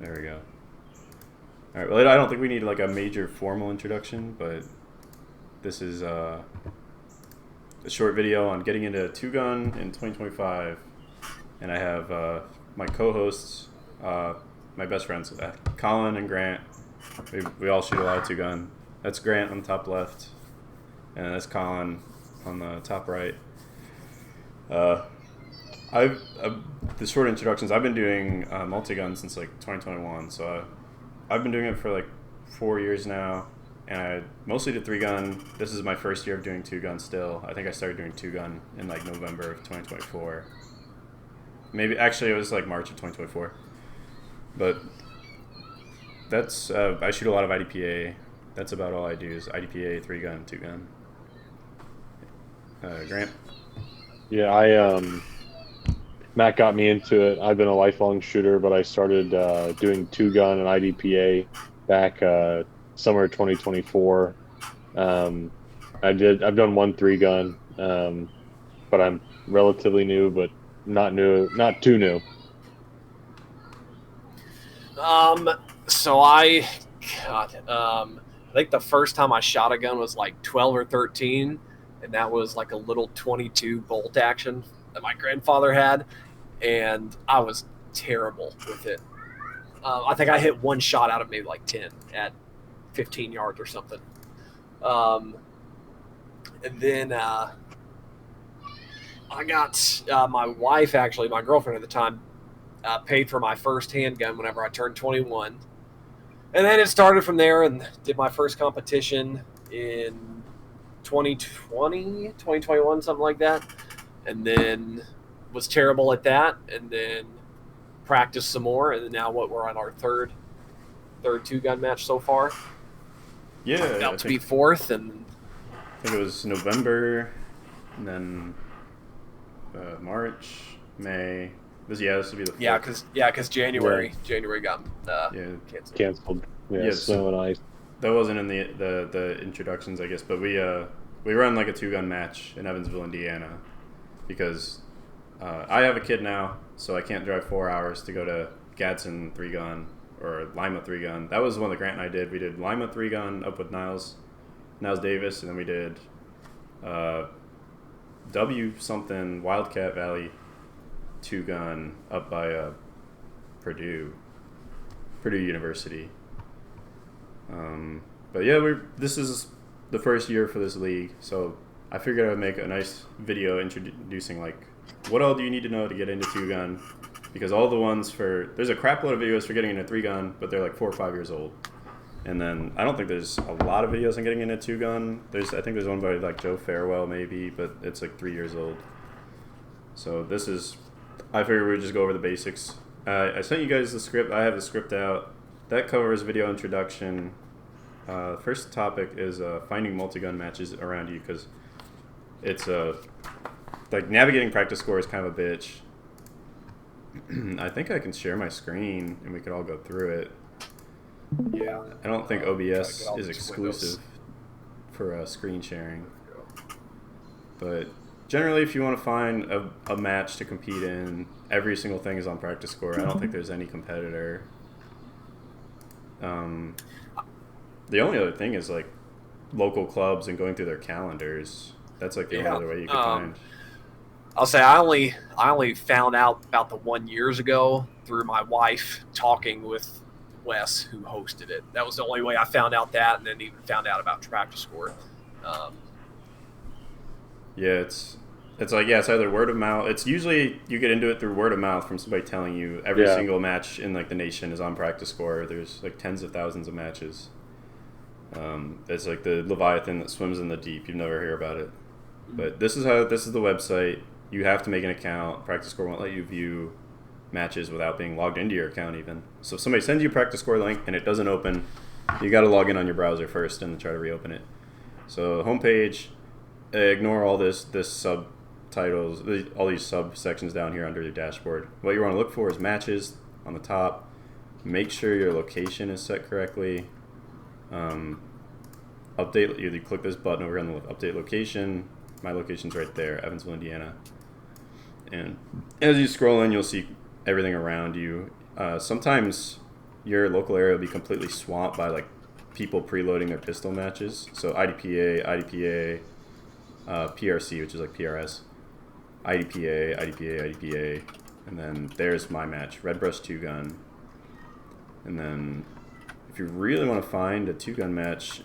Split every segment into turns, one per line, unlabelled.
There we go. All right. Well, I don't think we need like a major formal introduction, but this is a short video on getting into two gun in 2025, and I have my co-hosts, my best friends, Colin and Grant. We all shoot a lot of two gun. That's Grant on the top left, and that's Colin on the top right. I've the short introductions. I've been doing multi-gun since like 2021, so I've been doing it for like 4 years now, and I mostly did three gun. This is my first year of doing two gun still. I think I started doing two gun in like November of 2024. Maybe actually it was like March of 2024. But that's I shoot a lot of IDPA. That's about all I do is IDPA, three gun, two gun. Grant.
Yeah, Matt got me into it. I've been a lifelong shooter, but I started doing two gun and IDPA back summer 2024. I've done one three gun, but I'm relatively new, but not too new.
So I think the first time I shot a gun was like 12 or 13, and that was like a little 22 bolt action that my grandfather had, and I was terrible with it. I think I hit one shot out of maybe like 10 at 15 yards or something. And then I got my wife, actually, my girlfriend at the time, paid for my first handgun whenever I turned 21. And then it started from there, and did my first competition in 2020, 2021, something like that. And then was terrible at that, and then practiced some more, and then now we're on our third two-gun match so far.
Yeah.
About to be fourth, and
I think it was November, and then March, May. This will be the fourth.
Because January got
Canceled. Yeah,
so
snow and ice.
that wasn't in the introductions, I guess. But we run like a two gun match in Evansville, Indiana, because I have a kid now, so I can't drive 4 hours to go to Gadsden three gun or Lima three gun. That was the one that Grant and I did. We did Lima three gun up with Niles Davis, and then we did W something Wildcat Valley two gun up by Purdue University. But yeah, this is the first year for this league, so I figured I would make a nice video introducing like what all do you need to know to get into two gun, because all the ones there's a crap load of videos for getting into three gun, but they're like 4 or 5 years old. And then I don't think there's a lot of videos on getting into two gun. I think there's one by like Joe Farewell maybe, but it's like 3 years old. So I figured we'd just go over the basics. I sent you guys the script. I have the script out. That covers video introduction. First topic is finding multi-gun matches around you, because it's like navigating practice score is kind of a bitch. I think I can share my screen and we could all go through it.
Yeah.
I don't think OBS is exclusive for screen sharing. But generally, if you want to find a match to compete in, every single thing is on practice score. I don't think there's any competitor. The only other thing is like local clubs and going through their calendars. That's like the only other way you can find.
I'll say I only found out about the 1 years ago through my wife talking with Wes, who hosted it. That was the only way I found out that, and then even found out about practice score.
Yeah, it's like, it's either word of mouth. It's usually you get into it through word of mouth from somebody telling you every single match in like the nation is on practice score. There's like tens of thousands of matches. It's like the Leviathan that swims in the deep. You never hear about it. But this is the website. You have to make an account. Practice score won't let you view matches without being logged into your account even. So if somebody sends you a practice score link and it doesn't open, you got to log in on your browser first and try to reopen it. So homepage, ignore all this subtitles, all these subsections down here under your dashboard. What you want to look for is matches on the top. Make sure your location is set correctly. Update. You click this button over on the left, update location. My location's right there, Evansville, Indiana. And as you scroll in, you'll see everything around you. Sometimes your local area will be completely swamped by like people preloading their pistol matches. So IDPA, PRC, which is like PRS, IDPA, and then there's my match, Red Brush 2-gun. And then if you really want to find a 2-gun match,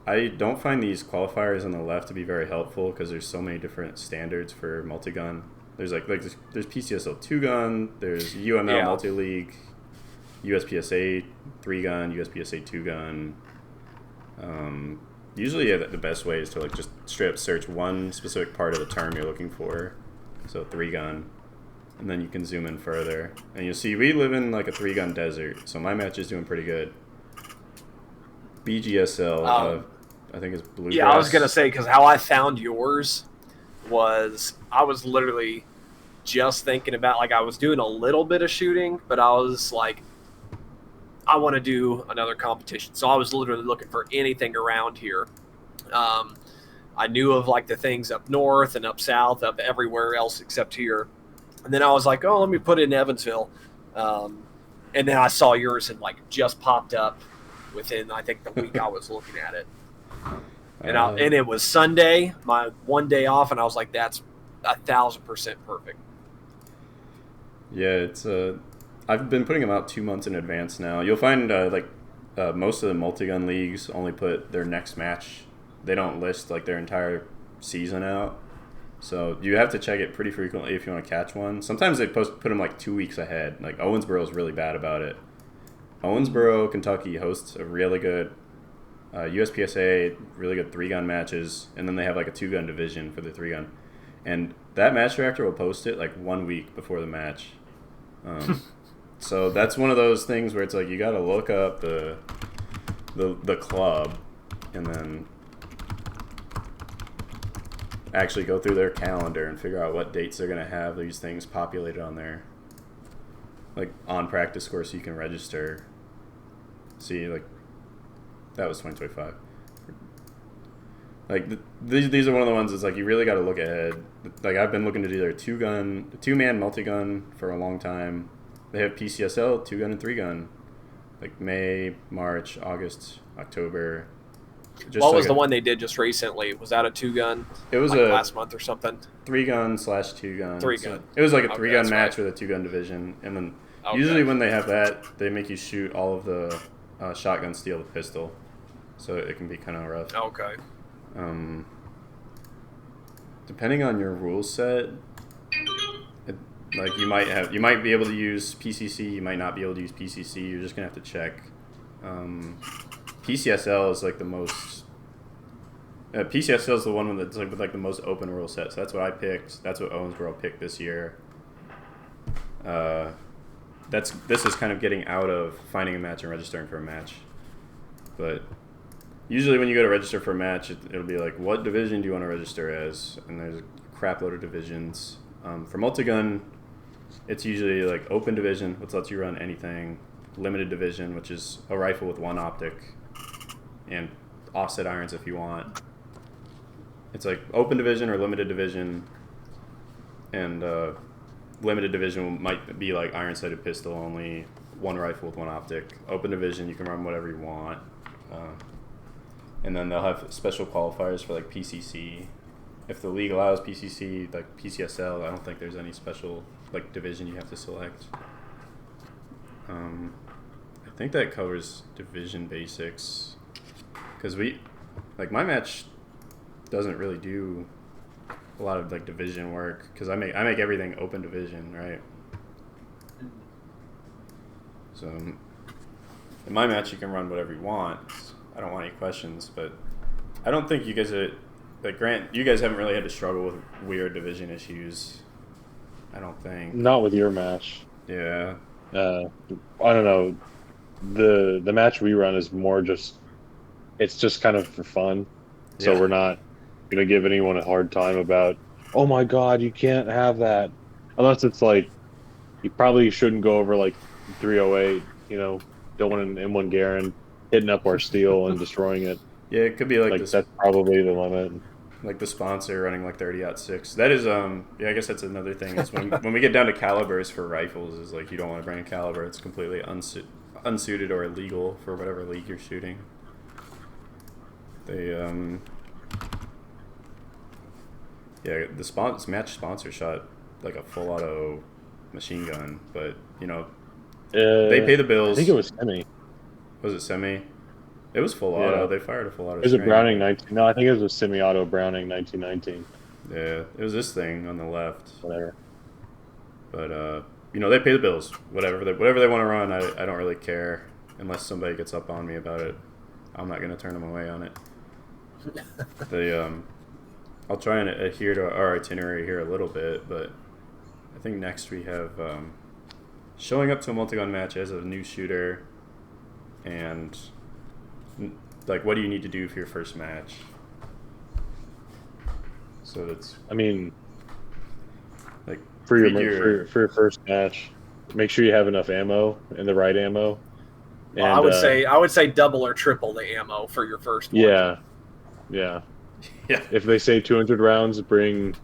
I don't find these qualifiers on the left to be very helpful because there's so many different standards for multi-gun. There's there's PCSL 2-gun, there's UML multi-league, USPSA 3-gun, USPSA 2-gun. Usually the best way is to like just straight up search one specific part of the term you're looking for. So 3-gun. And then you can zoom in further. And you'll see we live in like a 3-gun desert. So my match is doing pretty good. BGSL, I think it's Bluegrass.
Yeah, I was going to say, because how I found yours was I was literally just thinking about, like, I was doing a little bit of shooting, but I was like, I want to do another competition. So I was literally looking for anything around here. I knew of, like, the things up north and up south, up everywhere else except here. And then I was like, oh, let me put it in Evansville. And then I saw yours and, like, just popped up within, I think, the week I was looking at it. And it was Sunday, my one day off, and I was like, that's 1,000% perfect.
Yeah, it's I've been putting them out 2 months in advance now. You'll find most of the multi-gun leagues only put their next match. They don't list like their entire season out. So you have to check it pretty frequently if you want to catch one. Sometimes they put them like 2 weeks ahead. Like Owensboro is really bad about it. Owensboro, Kentucky hosts a really good USPSA, really good 3-gun matches, and then they have like a 2-gun division for the 3-gun. And that match director will post it like 1 week before the match. So that's one of those things where it's like you got to look up the club and then actually go through their calendar and figure out what dates they're going to have these things populated on there. Like on practice score so you can register. See, like, that was 2025. Like, these are one of the ones that's like you really got to look ahead. Like, I've been looking to do their 2-man multi-gun for a long time. They have PCSL, 2-gun and 3-gun. Like May, March, August, October.
What was the one they did just recently? Was that a 2-gun?
It was
like last month or something.
3-gun / 2-gun.
3-gun.
So it was like a 3-gun match
right.
with a 2-gun division, and then usually when they have that, they make you shoot all of the shotgun steel with pistol, so it can be kind of rough.
Okay.
Depending on your rule set, like you might be able to use PCC, you might not be able to use PCC. You're just gonna have to check. PCSL is like the most. PCSL is the one that's like with like the most open rule set. So that's what I picked. That's what Owensboro picked this year. This is kind of getting out of finding a match and registering for a match. But usually when you go to register for a match, it'll be like, what division do you want to register as? And there's a crap load of divisions. For multi-gun, it's usually like open division, which lets you run anything. Limited division, which is a rifle with one optic. And offset irons if you want. It's like open division or limited division. And limited division might be like iron-sighted pistol only, one rifle with one optic. Open division, you can run whatever you want. And then they'll have special qualifiers for like PCC. If the league allows PCC, like PCSL, I don't think there's any special like division you have to select. I think that covers division basics. Because my match doesn't really do a lot of like division work because I make everything open division, right? So in my match you can run whatever you want. I don't want any questions, but I don't think you guys are like Grant. You guys haven't really had to struggle with weird division issues. I don't think.
Not with your match.
Yeah.
I don't know. The match we run is more just. It's just kind of for fun, so we're not gonna give anyone a hard time about. Oh my God, you can't have that, unless it's like you probably shouldn't go over like 308. You know, don't want an M1 Garand hitting up our steel and destroying it.
Yeah, it could be like
that's probably the limit.
Like the sponsor running like 30-06. That is I guess that's another thing. Is when we get down to calibers for rifles, is like you don't want to bring a caliber. It's completely unsuited or illegal for whatever league you're shooting. They yeah, the match sponsor shot like a full auto machine gun, but you know they pay the bills.
I think it was semi.
Was it semi? It was full
Yeah.
auto. They fired a full auto.
It was a
string,
Browning
but-
19. No, I think it was a semi-auto Browning 1919.
Yeah, it was this thing on the left.
Whatever.
But you know, they pay the bills. Whatever they want to run, I don't really care unless somebody gets up on me about it. I'm not gonna turn them away on it. I'll try and adhere to our itinerary here a little bit, but I think next we have showing up to a multi-gun match as a new shooter, and like, what do you need to do for your first match? So that's,
I mean,
like,
for your first match, make sure you have enough ammo and the right ammo.
Well,
And,
I would say double or triple the ammo for your first one.
Yeah.
yeah.
If they say 200 rounds, bring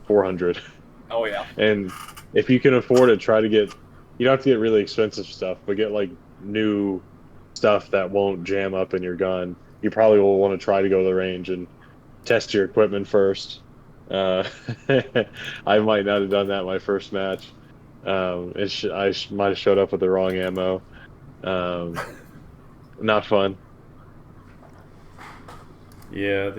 400.
Oh yeah.
And if you can afford it, try to get. You don't have to get really expensive stuff, but get like new stuff that won't jam up in your gun. You probably will want to try to go to the range and test your equipment first. I might not have done that my first match. I might have showed up with the wrong ammo. Not fun.
Yeah,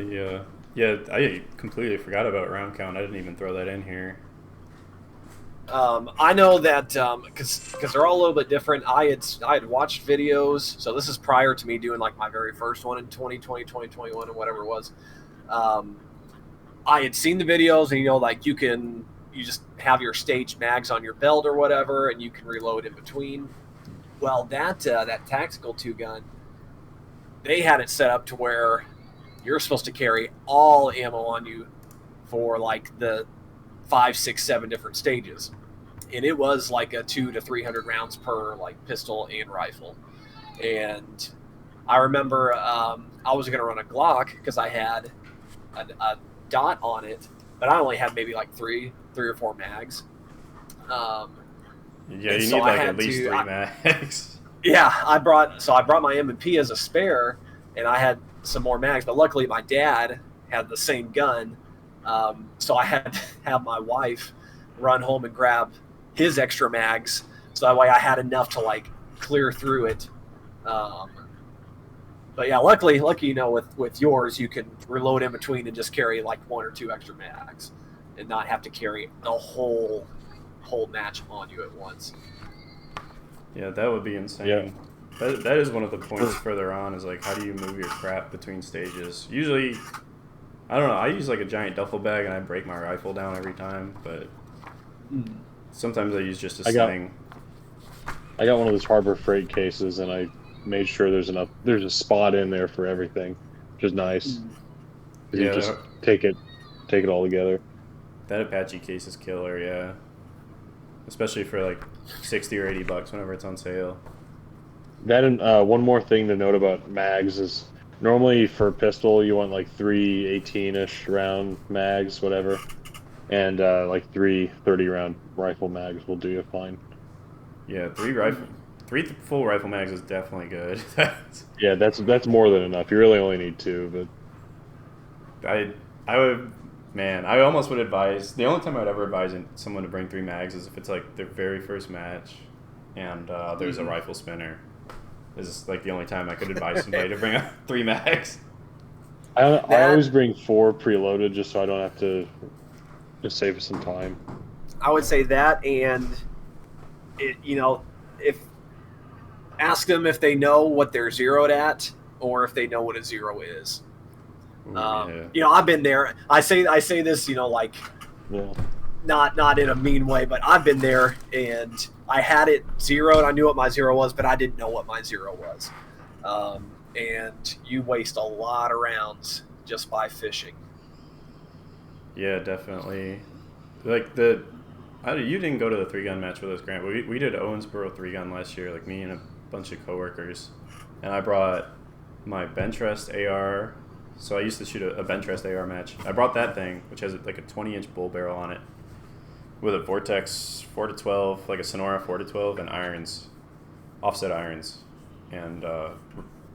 I completely forgot about round count. I didn't even throw that in here.
I know that because they're all a little bit different. I had watched videos, so this is prior to me doing like my very first one in 2020, 2021, and whatever it was. I had seen the videos, and like you just have your staged mags on your belt or whatever, and you can reload in between. Well, that tactical 2-gun, they had it set up to where you're supposed to carry all ammo on you for like the 5, 6, 7 different stages, and it was like a 200 to 300 rounds per like pistol and rifle. And I remember I was going to run a Glock because I had a dot on it, but I only had maybe like three or four mags.
Yeah, you
so
need like at least 3 mags.
Yeah, I brought my M&P as a spare, and I had some more mags, but luckily my dad had the same gun, so I had to have my wife run home and grab his extra mags, so that way I had enough to like clear through it. But yeah, lucky with yours you can reload in between and just carry like 1 or 2 extra mags and not have to carry the whole match on you at once.
Yeah, that would be insane.
Yeah.
That is one of the points further on, is like, how do you move your crap between stages? Usually, I don't know, I use like a giant duffel bag and I break my rifle down every time, but sometimes I use just a sling.
I got one of those Harbor Freight cases, and I made sure there's a spot in there for everything, which is nice.
Yeah,
You just take it all together.
That Apache case is killer, yeah. Especially for like $60 or $80 whenever it's on sale.
That and one more thing to note about mags is normally for pistol you want like 3 18-ish round mags, whatever, and like 3 30-round rifle mags will do you fine.
Yeah, 3 full rifle mags is definitely good.
Yeah, that's more than enough. You really only need 2, but
I almost would advise, the only time I'd ever advise someone to bring 3 mags is if it's like their very first match and there's a rifle spinner. This is like the only time I could advise somebody to bring up 3 mags.
I always bring 4 preloaded just so I don't have to just save some time.
I would say that, and if ask them if they know what they're zeroed at or if they know what a zero is.
Yeah.
I've been there. I say this, like,
Yeah.
not in a mean way, but I've been there and I had it zeroed. I knew what my zero was, but I didn't know what my zero was. And you waste a lot of rounds just by fishing.
Yeah, definitely. Like you didn't go to the 3-gun match with us, Grant. But we did Owensboro 3-gun last year, like me and a bunch of coworkers, and I brought my bench rest AR. So I used to shoot a bench rest AR match. I brought that thing, which has like a 20-inch bull barrel on it, with a Vortex 4-12, like a Sonora 4-12, and irons. offset irons, and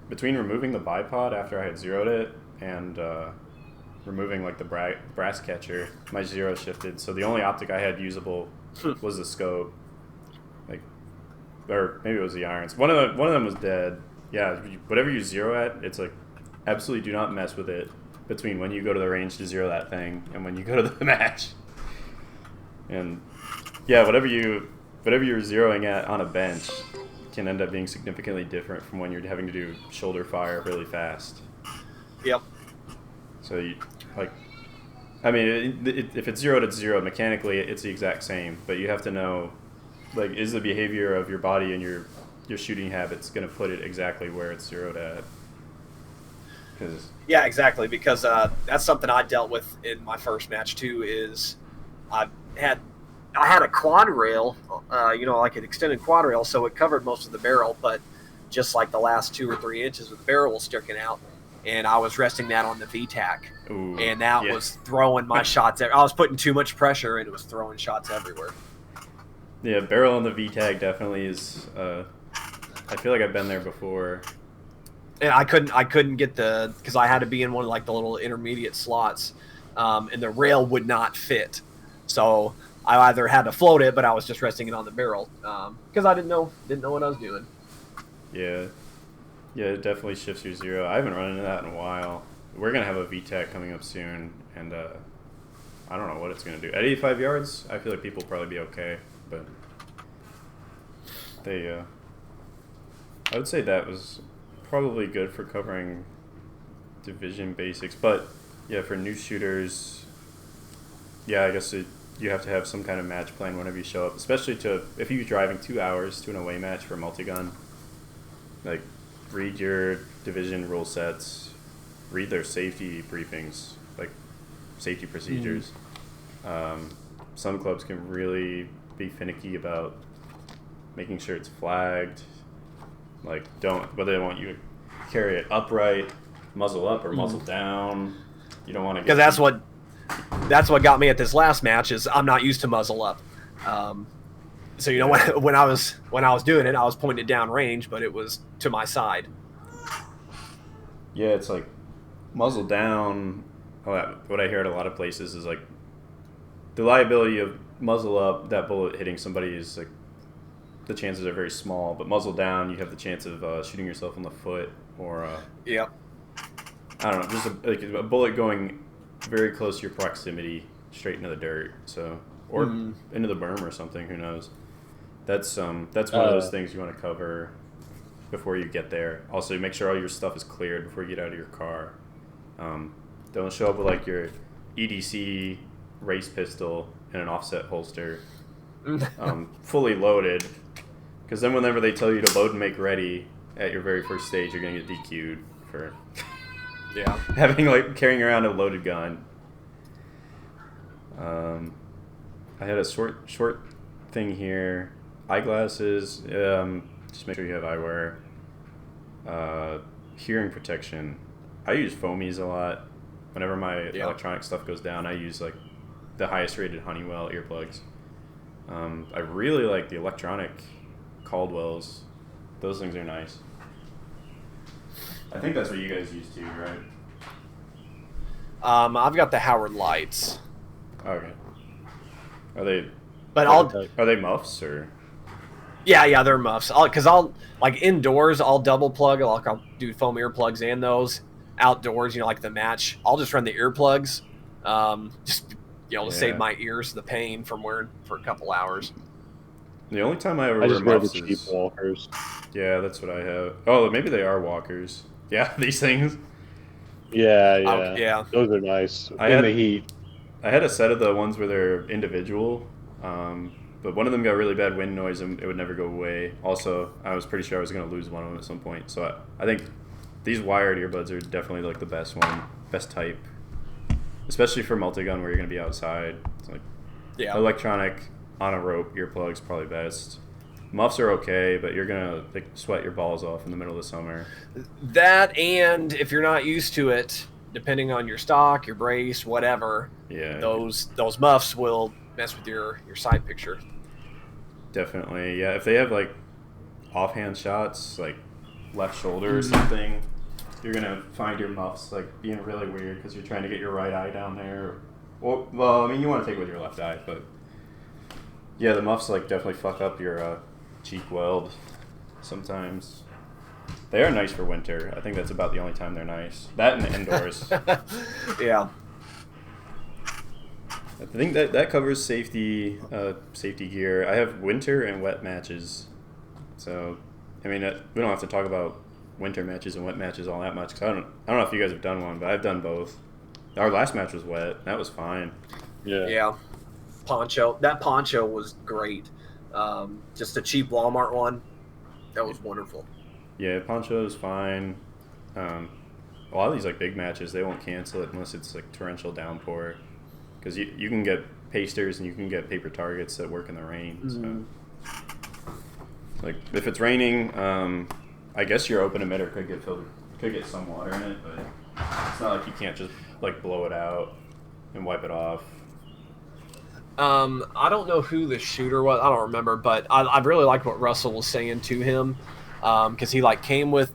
between removing the bipod after I had zeroed it and removing like the brass catcher, my zero shifted. So the only optic I had usable was the scope, like, or maybe it was the irons. One of them was dead. Yeah, whatever you zero at, it's like absolutely do not mess with it between when you go to the range to zero that thing and when you go to the match. And yeah, whatever you're zeroing at on a bench can end up being significantly different from when you're having to do shoulder fire really fast.
Yep.
So you, like, I mean, if it's zeroed at zero, mechanically it's the exact same, but you have to know, like, is the behavior of your body and your shooting habits going to put it exactly where it's zeroed at?
Yeah, exactly, because that's something I dealt with in my first match too. Is I had a quad rail, like an extended quad rail, so it covered most of the barrel, but just like the last 2 or 3 inches of the barrel was sticking out, and I was resting that on the VTAC, and that was throwing my shots. I was putting too much pressure, and it was throwing shots everywhere.
Yeah, barrel on the VTAC definitely is. I feel like I've been there before.
And I couldn't get because I had to be in one of like the little intermediate slots, and the rail would not fit. So I either had to float it, but I was just resting it on the barrel because I didn't know what I was doing.
Yeah, it definitely shifts your zero. I haven't run into that in a while. We're gonna have a VTAC coming up soon, and I don't know what it's gonna do. At 85 yards, I feel like people will probably be okay, but I would say that was probably good for covering division basics, but yeah, for new shooters, yeah, I guess you have to have some kind of match plan whenever you show up, especially if you're driving 2 hours to an away match for multi-gun. Like, read your division rule sets, read their safety briefings, like safety procedures. Some clubs can really be finicky about making sure it's flagged. Like, but they want you to carry it upright, muzzle up or muzzle down. You don't want to get...
Because that's what got me at this last match, is I'm not used to muzzle up. So, when I was doing it, I was pointing it down range, but it was to my side.
Yeah, it's like muzzle down. What I hear at a lot of places is like the liability of muzzle up, that bullet hitting somebody is like, the chances are very small, but muzzle down, you have the chance of shooting yourself in the foot, or I don't know, just a bullet going very close to your proximity, straight into the dirt, or into the berm or something. Who knows? That's one of those things you want to cover before you get there. Also, make sure all your stuff is cleared before you get out of your car. Don't show up with like your EDC race pistol in an offset holster, fully loaded. Because then whenever they tell you to load and make ready at your very first stage, you're going to get DQ'd for carrying around a loaded gun. I had a short thing here. Eyeglasses. Just make sure you have eyewear. Hearing protection. I use foamies a lot. Whenever my electronic stuff goes down, I use like the highest rated Honeywell earplugs. I really like the electronic Caldwells. Those things are nice. I think that's what you guys use too, right?
I've got the Howard lights.
Okay. Are they?
But
are they muffs or?
Yeah, they're muffs. Because I'll like indoors, I'll double plug. I'll do foam earplugs and those. Outdoors, like the match, I'll just run the earplugs. To save my ears the pain from wearing for a couple hours.
The only time I ever
I just wear the
muffs
cheap
is...
walkers.
Yeah, that's what I have. Oh, maybe they are walkers. Yeah, these things.
Yeah. Those are nice. In the heat.
I had a set of the ones where they're individual, but one of them got really bad wind noise and it would never go away. Also, I was pretty sure I was going to lose one of them at some point. So I think these wired earbuds are definitely like the best type, especially for multi-gun where you're going to be outside. It's like electronic on a rope earplugs probably best. Muffs are okay, but you're gonna sweat your balls off in the middle of the summer.
That, and if you're not used to it, depending on your stock, your brace, whatever, those muffs will mess with your side picture.
Definitely, yeah. If they have like offhand shots, like left shoulder or something, you're gonna find your muffs like being really weird because you're trying to get your right eye down there. Well, I mean, you want to take it with your left eye, but yeah, the muffs like definitely fuck up your cheek weld sometimes. They are nice for winter. I think that's about the only time they're nice. That and indoors.
Yeah.
I think that covers safety gear. I have winter and wet matches. So, I mean, we don't have to talk about winter matches and wet matches all that much because I don't know if you guys have done one, but I've done both. Our last match was wet. That was fine.
Yeah.
Yeah. Poncho. That poncho was great. Just a cheap Walmart one. That was wonderful.
Yeah, poncho is fine. A lot of these like big matches, they won't cancel it unless it's like torrential downpour. Because you can get pasters and you can get paper targets that work in the rain.
Mm-hmm.
So, like if it's raining, I guess your open emitter could get some water in it, but it's not like you can't just like blow it out and wipe it off.
I don't know who the shooter was. I don't remember, but I really liked what Russell was saying to him because he like came with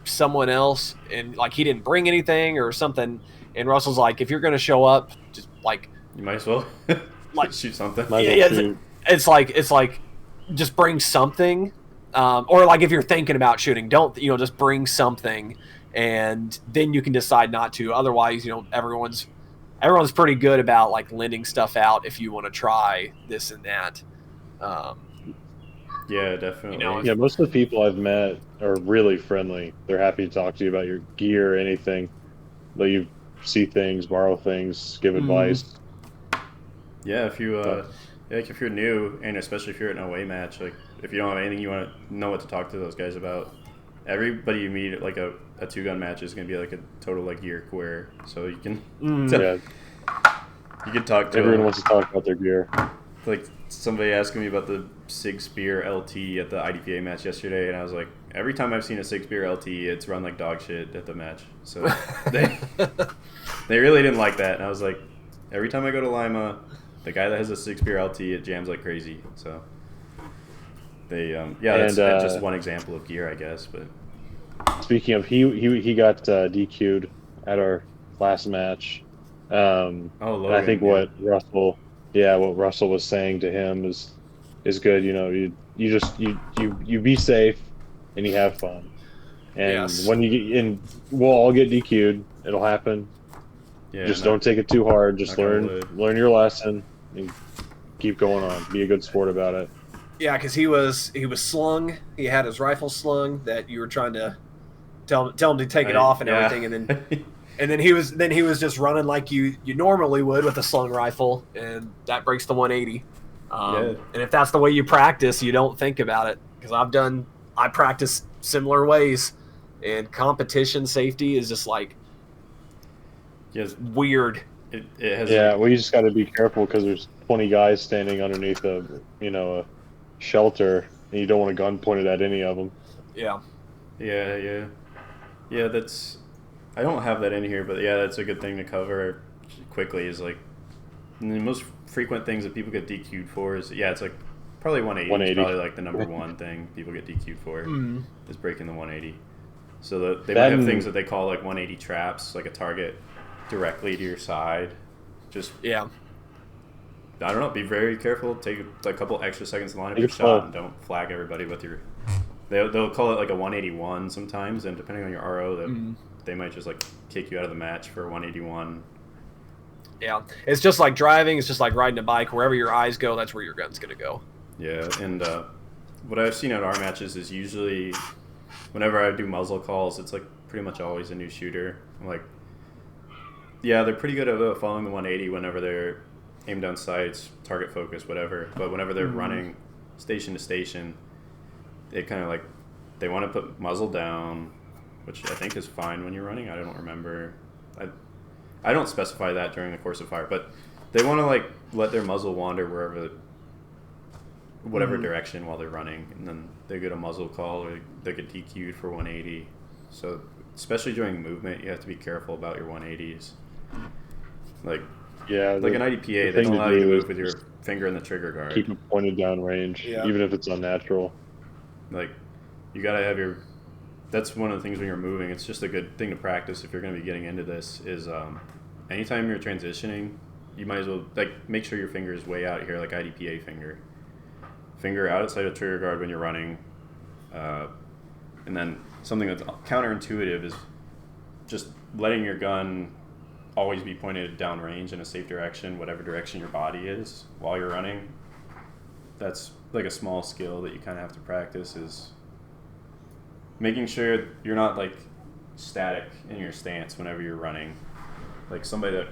someone else and like he didn't bring anything or something. And Russell's like, if you're going to show up, just like
you might as well
like
shoot something.
It's like just bring something, or like if you're thinking about shooting, don't just bring something, and then you can decide not to. Otherwise, everyone's pretty good about like lending stuff out if you want to try this and that.
Yeah, definitely.
Yeah, most of the people I've met are really friendly. They're happy to talk to you about your gear, anything. Let you see things, borrow things, give advice.
Yeah, if you're new, and especially if you're at an away match, like if you don't have anything you want to know what to talk to those guys about, everybody you meet at like a 2-gun match is going to be like a total like gear queer. So you can you can talk to
everyone wants to talk about their gear.
Like somebody asking me about the Sig Spear LT at the IDPA match yesterday, and I was like, every time I've seen a Sig Spear LT, it's run like dog shit at the match. So they really didn't like that, and I was like, every time I go to Lima, the guy that has a Sig Spear LT, it jams like crazy. So that's just one example of gear, I guess. But
speaking of, he got DQ'd at our last match.
Logan,
I think what Russell was saying to him is good. You be safe and you have fun. And when you get in, we'll all get DQ'd. It'll happen. Yeah, just don't take it too hard. Just learn your lesson and keep going on. Be a good sport about it.
Yeah, because he was slung. He had his rifle slung that you were trying to tell him to take it off and everything, and then he was just running like you normally would with a slung rifle, and that breaks the 180. And if that's the way you practice, you don't think about it. Because I practice similar ways, and competition safety is just like weird.
It has
we just got to be careful because there's 20 guys standing underneath a shelter, and you don't want a gun pointed at any of them.
Yeah.
That's. I don't have that in here, but that's a good thing to cover quickly. Is like the most frequent things that people get DQ'd for is it's like probably 180. Is probably like the number one thing people get DQ'd for is breaking the 180. So they might have things that they call like 180 traps, like a target directly to your side. I don't know. Be very careful. Take a couple extra seconds to line up your shot and don't flag everybody with your. They'll call it like a 181 sometimes, and depending on your RO, they might just like kick you out of the match for 181.
Yeah, it's just like driving. It's just like riding a bike. Wherever your eyes go, that's where your gun's gonna go.
Yeah, and what I've seen at our matches is usually whenever I do muzzle calls, it's like pretty much always a new shooter. I'm like, they're pretty good at following the 180 whenever they're aim down sights, target focus, whatever. But whenever they're running station to station, they kind of like they want to put muzzle down, which I think is fine when you're running. I don't remember. I don't specify that during the course of fire, but they want to like let their muzzle wander whatever direction while they're running, and then they get a muzzle call or they get DQ'd for 180. So especially during movement, you have to be careful about your 180s. Like an IDPA, they don't allow you to move with your finger in the trigger guard.
Keep it pointed down range, even if it's unnatural.
Like You gotta have your. That's one of the things when you're moving. It's just a good thing to practice if you're gonna be getting into this. Is anytime you're transitioning, you might as well like make sure your finger is way out here, like IDPA finger. Finger outside of trigger guard when you're running, and then something that's counterintuitive is just letting your gun always be pointed downrange in a safe direction, whatever direction your body is while you're running. That's like a small skill that you kind of have to practice, is making sure you're not like static in your stance whenever you're running. Like somebody that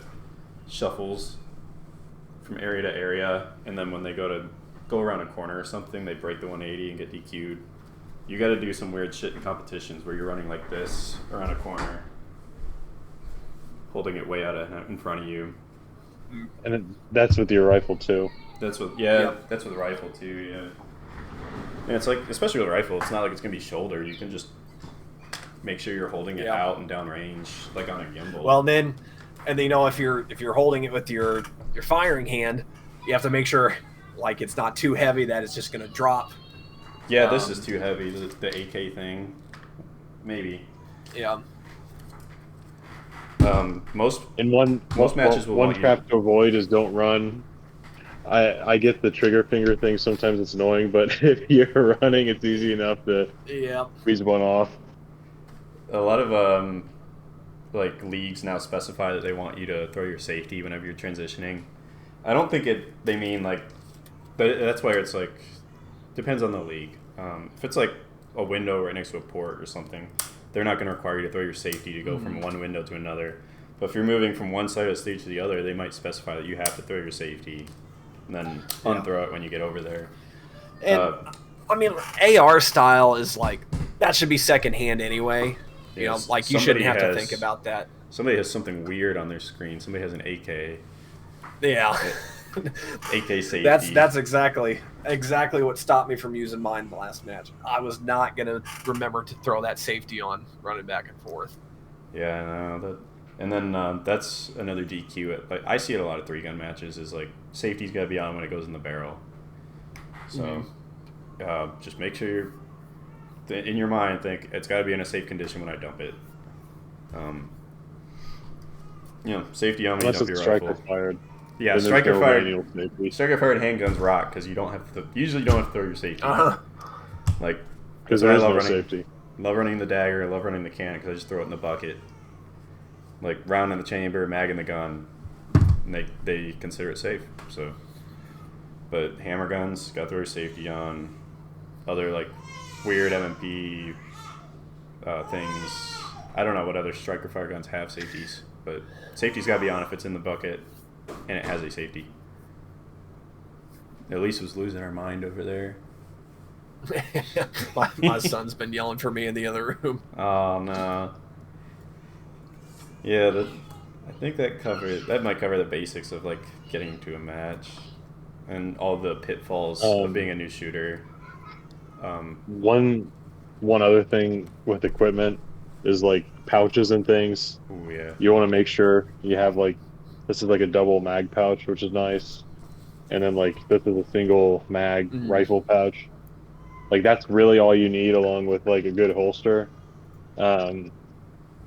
shuffles from area to area, and then when they go around a corner or something, they break the 180 and get DQ'd. You got to do some weird shit in competitions where you're running like this around a corner, holding it way out in front of you.
And that's with your rifle too.
That's with that's with the rifle too. Yeah, and it's like, especially with a rifle, it's not like it's gonna be shoulder. You can just make sure you're holding it out and downrange, like on a gimbal.
Well, then you know, if you're holding it with your firing hand, you have to make sure like it's not too heavy that it's just gonna drop.
Yeah, this is too heavy. The AK thing, maybe.
Yeah.
Most
one
matches will want
trap to avoid is don't run. I get the trigger finger thing. Sometimes it's annoying, but if you're running, it's easy enough to squeeze one off.
A lot of like leagues now specify that they want you to throw your safety whenever you're transitioning. I don't think they mean like, but that's where it's like depends on the league. If it's like a window right next to a port or something, they're not going to require you to throw your safety to go from one window to another. But if you're moving from one side of the stage to the other, they might specify that you have to throw your safety and then unthrow it when you get over there.
And I mean, AR style is like that should be secondhand anyway. You know, like you shouldn't have to think about that.
Somebody has something weird on their screen. Somebody has an AK.
Yeah.
AK safety.
That's exactly what stopped me from using mine the last match. I was not gonna remember to throw that safety on running back and forth.
Yeah, I know that. And then that's another DQ. Like I see it a lot of 3-gun matches. Is like safety's got to be on when it goes in the barrel. So just make sure you're in your mind think it's got to be in a safe condition when I dump it. You know, safety on when you dump your rifle.
Fired.
Yeah, striker fired handguns rock because you don't have to. Usually, you don't have to throw your safety. Like
because there is no safety.
Love running the dagger. Love running the cannon because I just throw it in the bucket. Like round in the chamber, mag in the gun, and they consider it safe. So, but hammer guns got to throw your safety on. Other like weird MMP things. I don't know what other striker fire guns have safeties, but safety's got to be on if it's in the bucket and it has a safety. Elise was losing her mind over there.
my son's been yelling for me in the other room.
Oh no. Yeah, I think that might cover the basics of like getting to a match and all the pitfalls of being a new shooter.
One other thing with equipment is like pouches and things.
Ooh, yeah.
You want to make sure you have like this is like a double mag pouch, which is nice, and then like this is a single mag rifle pouch. Like that's really all you need, along with like a good holster.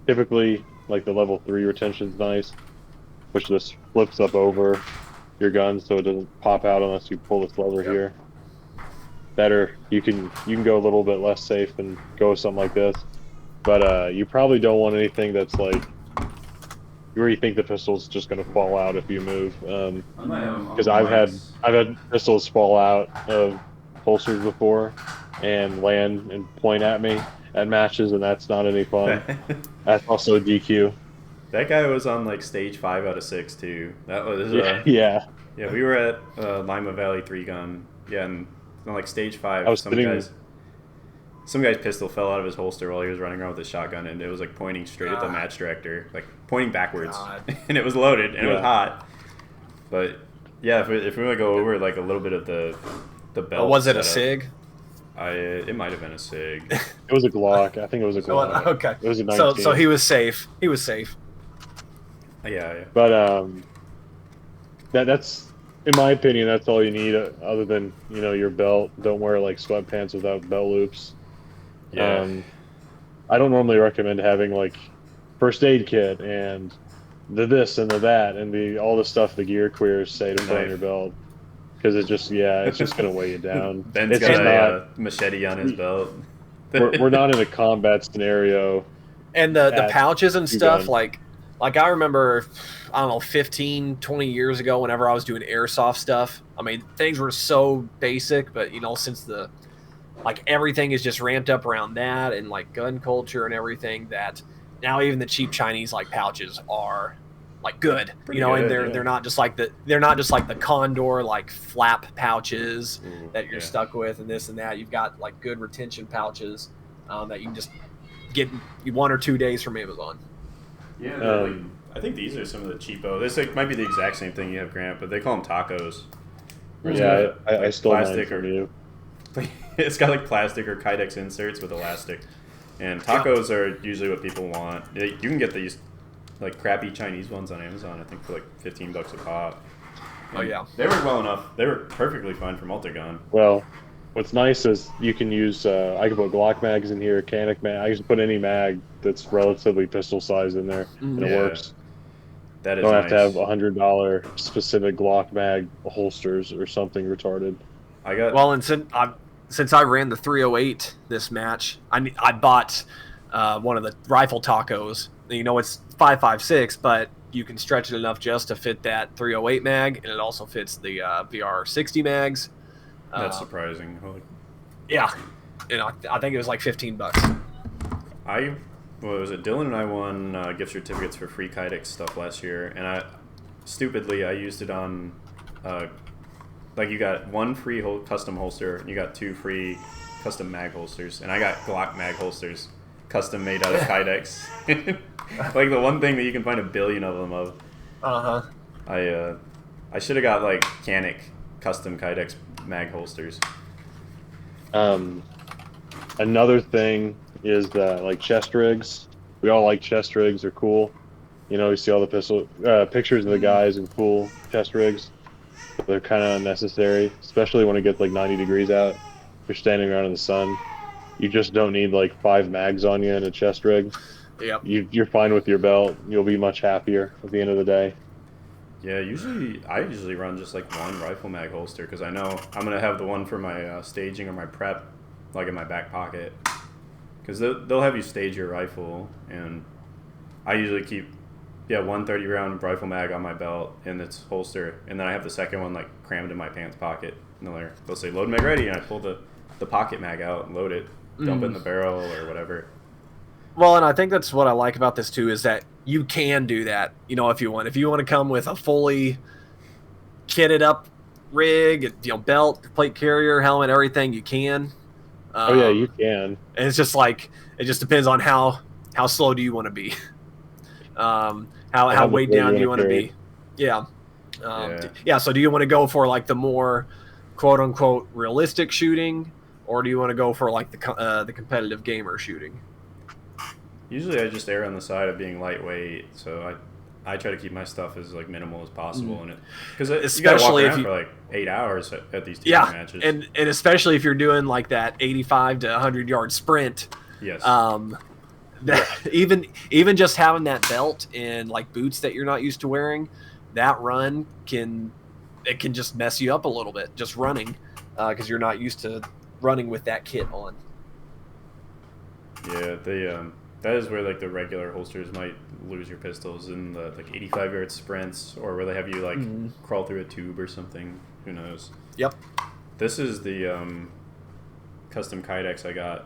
Typically, like the level 3 retention is nice, which just flips up over your gun so it doesn't pop out unless you pull this lever here. Better, you can go a little bit less safe and go with something like this, but you probably don't want anything that's like where you think the pistol's just going to fall out if you move. Because I've had pistols fall out of holsters before and land and point at me at matches, and that's not any fun. That's also a DQ.
That guy was on like stage 5 out of 6 too. That was
yeah.
We were at Lima Valley 3-gun. Yeah, and on like stage 5, some guy's pistol fell out of his holster while he was running around with his shotgun, and it was like pointing straight at the match director, like pointing backwards, and it was loaded and it was hot. But yeah, if we want to go over like a little bit of the belt.
Was it a SIG?
It might have been a SIG.
It was a Glock. I think it was a Glock.
Okay.
It was a 19.
So he was safe. He was safe.
Yeah.
But that's in my opinion, that's all you need other than your belt. Don't wear like sweatpants without belt loops.
Yeah.
I don't normally recommend having like first aid kit and the this and the that and the all the stuff the gear queers say to
The
put on your
knife.
belt because it's just gonna weigh you down.
Ben's
It's
got
just
And
a
not.
machete on his belt.
We're not in a combat scenario
and the
at
pouches and
two
stuff,
gun.
like I remember, I don't know, 15, 20 years ago, whenever I was doing airsoft stuff, I mean, things were so basic, but since like everything is just ramped up around that and like gun culture and everything, that now even the cheap Chinese like pouches are like good,
Pretty
and
good,
they're
yeah.
they're not just like the Condor like flap pouches
Ooh,
that you're
yeah.
stuck with and this and that. You've got like good retention pouches that you can just get 1 or 2 days from Amazon.
Yeah,
Um,
I think these are some of the cheapo. This might be the exact same thing you have, Grant, but they call them tacos. Where it's
yeah,
got
I
like
stole mine
plastic
from
or
you.
it's got like plastic or Kydex inserts with elastic. And
Yeah.
tacos are usually what people want. You can get these like crappy Chinese ones on Amazon, I think for like $15 a pop.
Oh,
And
yeah.
they work well enough. They were perfectly fine for multi-gun.
Well, what's nice is you can use. I can put Glock mags in here, Canic mag. I can just put any mag that's relatively pistol size in there, and it
Yeah,
works.
that
You
is
don't have to have
nice.
$100 specific Glock mag holsters or something retarded.
I got
Well, and since I ran the 308 this match, I bought one of the rifle tacos. It's 5.56, but you can stretch it enough just to fit that 308 mag, and it also fits the VR60 mags.
that's surprising.
Yeah, I think it was like $15.
What was it? Dylan and I won gift certificates for free Kydex stuff last year, and I used it on, like you got one free custom holster, and you got 2 free custom mag holsters, and I got Glock mag holsters, custom made out of Kydex. Like the one thing that you can find a billion of them of.
Uh huh.
I should have got like Canic custom Kydex mag holsters.
Another thing is like chest rigs. We all like chest rigs; they're cool. You see all the pictures of the guys in cool chest rigs. But they're kind of unnecessary, especially when it gets like 90 degrees out. If you're standing around in the sun, you just don't need like 5 mags on you in a chest rig.
Yep.
You're fine with your belt. You'll be much happier at the end of the day.
Yeah, I usually run just like one rifle mag holster because I know I'm gonna have the one for my staging or my prep, like in my back pocket, because they'll have you stage your rifle, and I usually keep 1 round rifle mag on my belt in its holster, and then I have the second one like crammed in my pants pocket. And they'll say load mag ready, and I pull the pocket mag out and load it, dump it in the barrel or whatever.
Well, and I think that's what I like about this too, is that you can do that, if you want. If you want to come with a fully kitted up rig, belt, plate carrier, helmet, everything, you can.
Oh yeah, you can.
And it's just like, it just depends on how slow do you want to be, how
much
weighed
weight
down do you
wanna
want to
carry.
be. Yeah. So do you want to go for like the more quote unquote realistic shooting, or do you want to go for like the competitive gamer shooting?
Usually I just err on the side of being lightweight, so I try to keep my stuff as like minimal as possible in it, because you got to walk around for like 8 hours at these TV matches.
and especially if you're doing like that 85 to 100 yard sprint.
Yes.
Even just having that belt and like boots that you're not used to wearing, that run can just mess you up a little bit just running, because you're not used to running with that kit on.
Yeah, that is where like the regular holsters might lose your pistols in the like 85-yard sprints, or where they have you like crawl through a tube or something. Who knows?
Yep.
This is the custom Kydex I got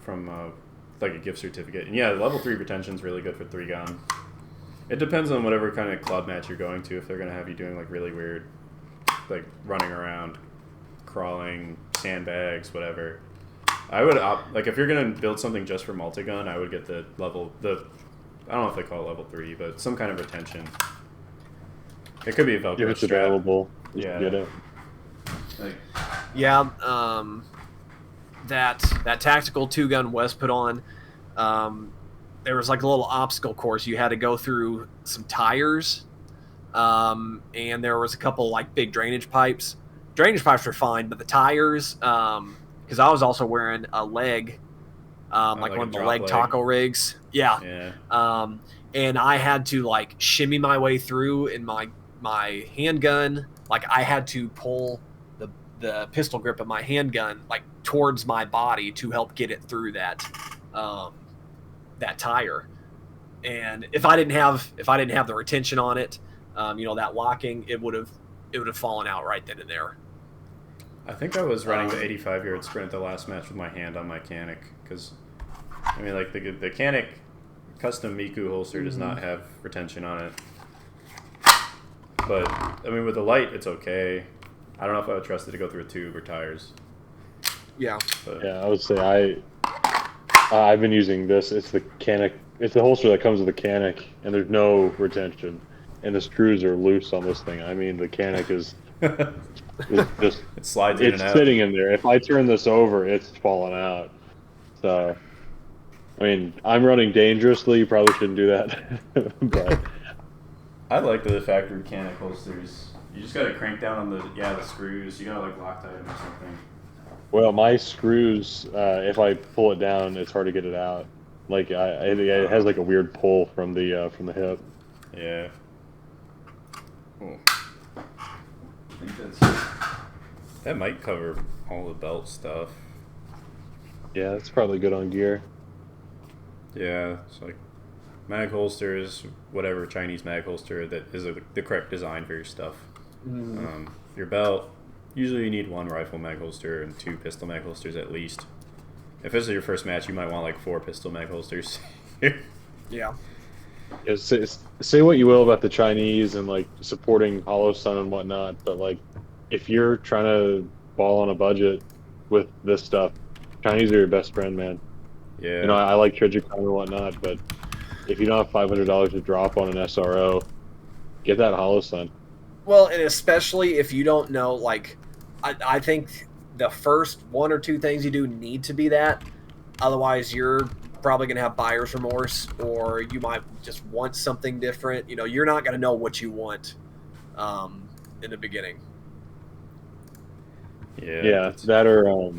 from like a gift certificate, and yeah, level 3 retention is really good for 3-gun. It depends on whatever kind of club match you're going to. If they're gonna have you doing like really weird, like running around, crawling, sandbags, whatever. I would like if you're gonna build something just for multi-gun, I would get I don't know if they call it level 3, but some kind of retention. It could be a Velcro
If it's
strap.
available, just
Yeah.
get it.
Yeah. That tactical 2-gun Wes put on, there was like a little obstacle course. You had to go through some tires, and there was a couple like big drainage pipes. Drainage pipes were fine, but the tires, because I was also wearing a leg like
like
one
a
of the
drop
leg
leg.
taco rigs. Yeah.
Yeah.
And I had to like shimmy my way through in my handgun. Like I had to pull the pistol grip of my handgun like towards my body to help get it through that that tire. And if I didn't have the retention on it, that locking, it would have fallen out right then and there.
I think I was running the 85-yard sprint the last match with my hand on my Canic because, I mean, like the Canic custom Miku holster does not have retention on it. But I mean, with the light, it's okay. I don't know if I would trust it to go through a tube or tires.
Yeah.
But
Yeah, I would say I've been using this. It's the Canic. It's the holster that comes with the Canic, and there's no retention, and the screws are loose on this thing. I mean, the Canic is just
it slides in
it's
and out.
sitting in there. If I turn this over, it's falling out. So, I mean, I'm running dangerously. You probably shouldn't do that, but
I like the factory Canic holsters. You just gotta crank down on the screws. You gotta like Loctite them or something.
well, my screws, if I pull it down, it's hard to get it out. Like it has like a weird pull from the hip.
Yeah. Cool. I think that might cover all the belt stuff.
Yeah, that's probably good on gear.
Yeah, it's like mag holsters, whatever Chinese mag holster that is the correct design for your stuff. Your belt, usually you need 1 rifle mag holster and 2 pistol mag holsters at least. If this is your first match, you might want like 4 pistol mag holsters.
Yeah.
Say what you will about the Chinese and like supporting Hollow Sun and whatnot, but like if you're trying to ball on a budget with this stuff, Chinese are your best friend, man.
Yeah.
You know, I like Trigicon and whatnot, but if you don't have $500 to drop on an SRO, get that Hollow Sun.
Well, and especially if you don't know, like, I think the first 1 or 2 things you do need to be that. Otherwise, you're probably going to have buyer's remorse, or you might just want something different. You're not going to know what you want in the beginning.
Yeah, that or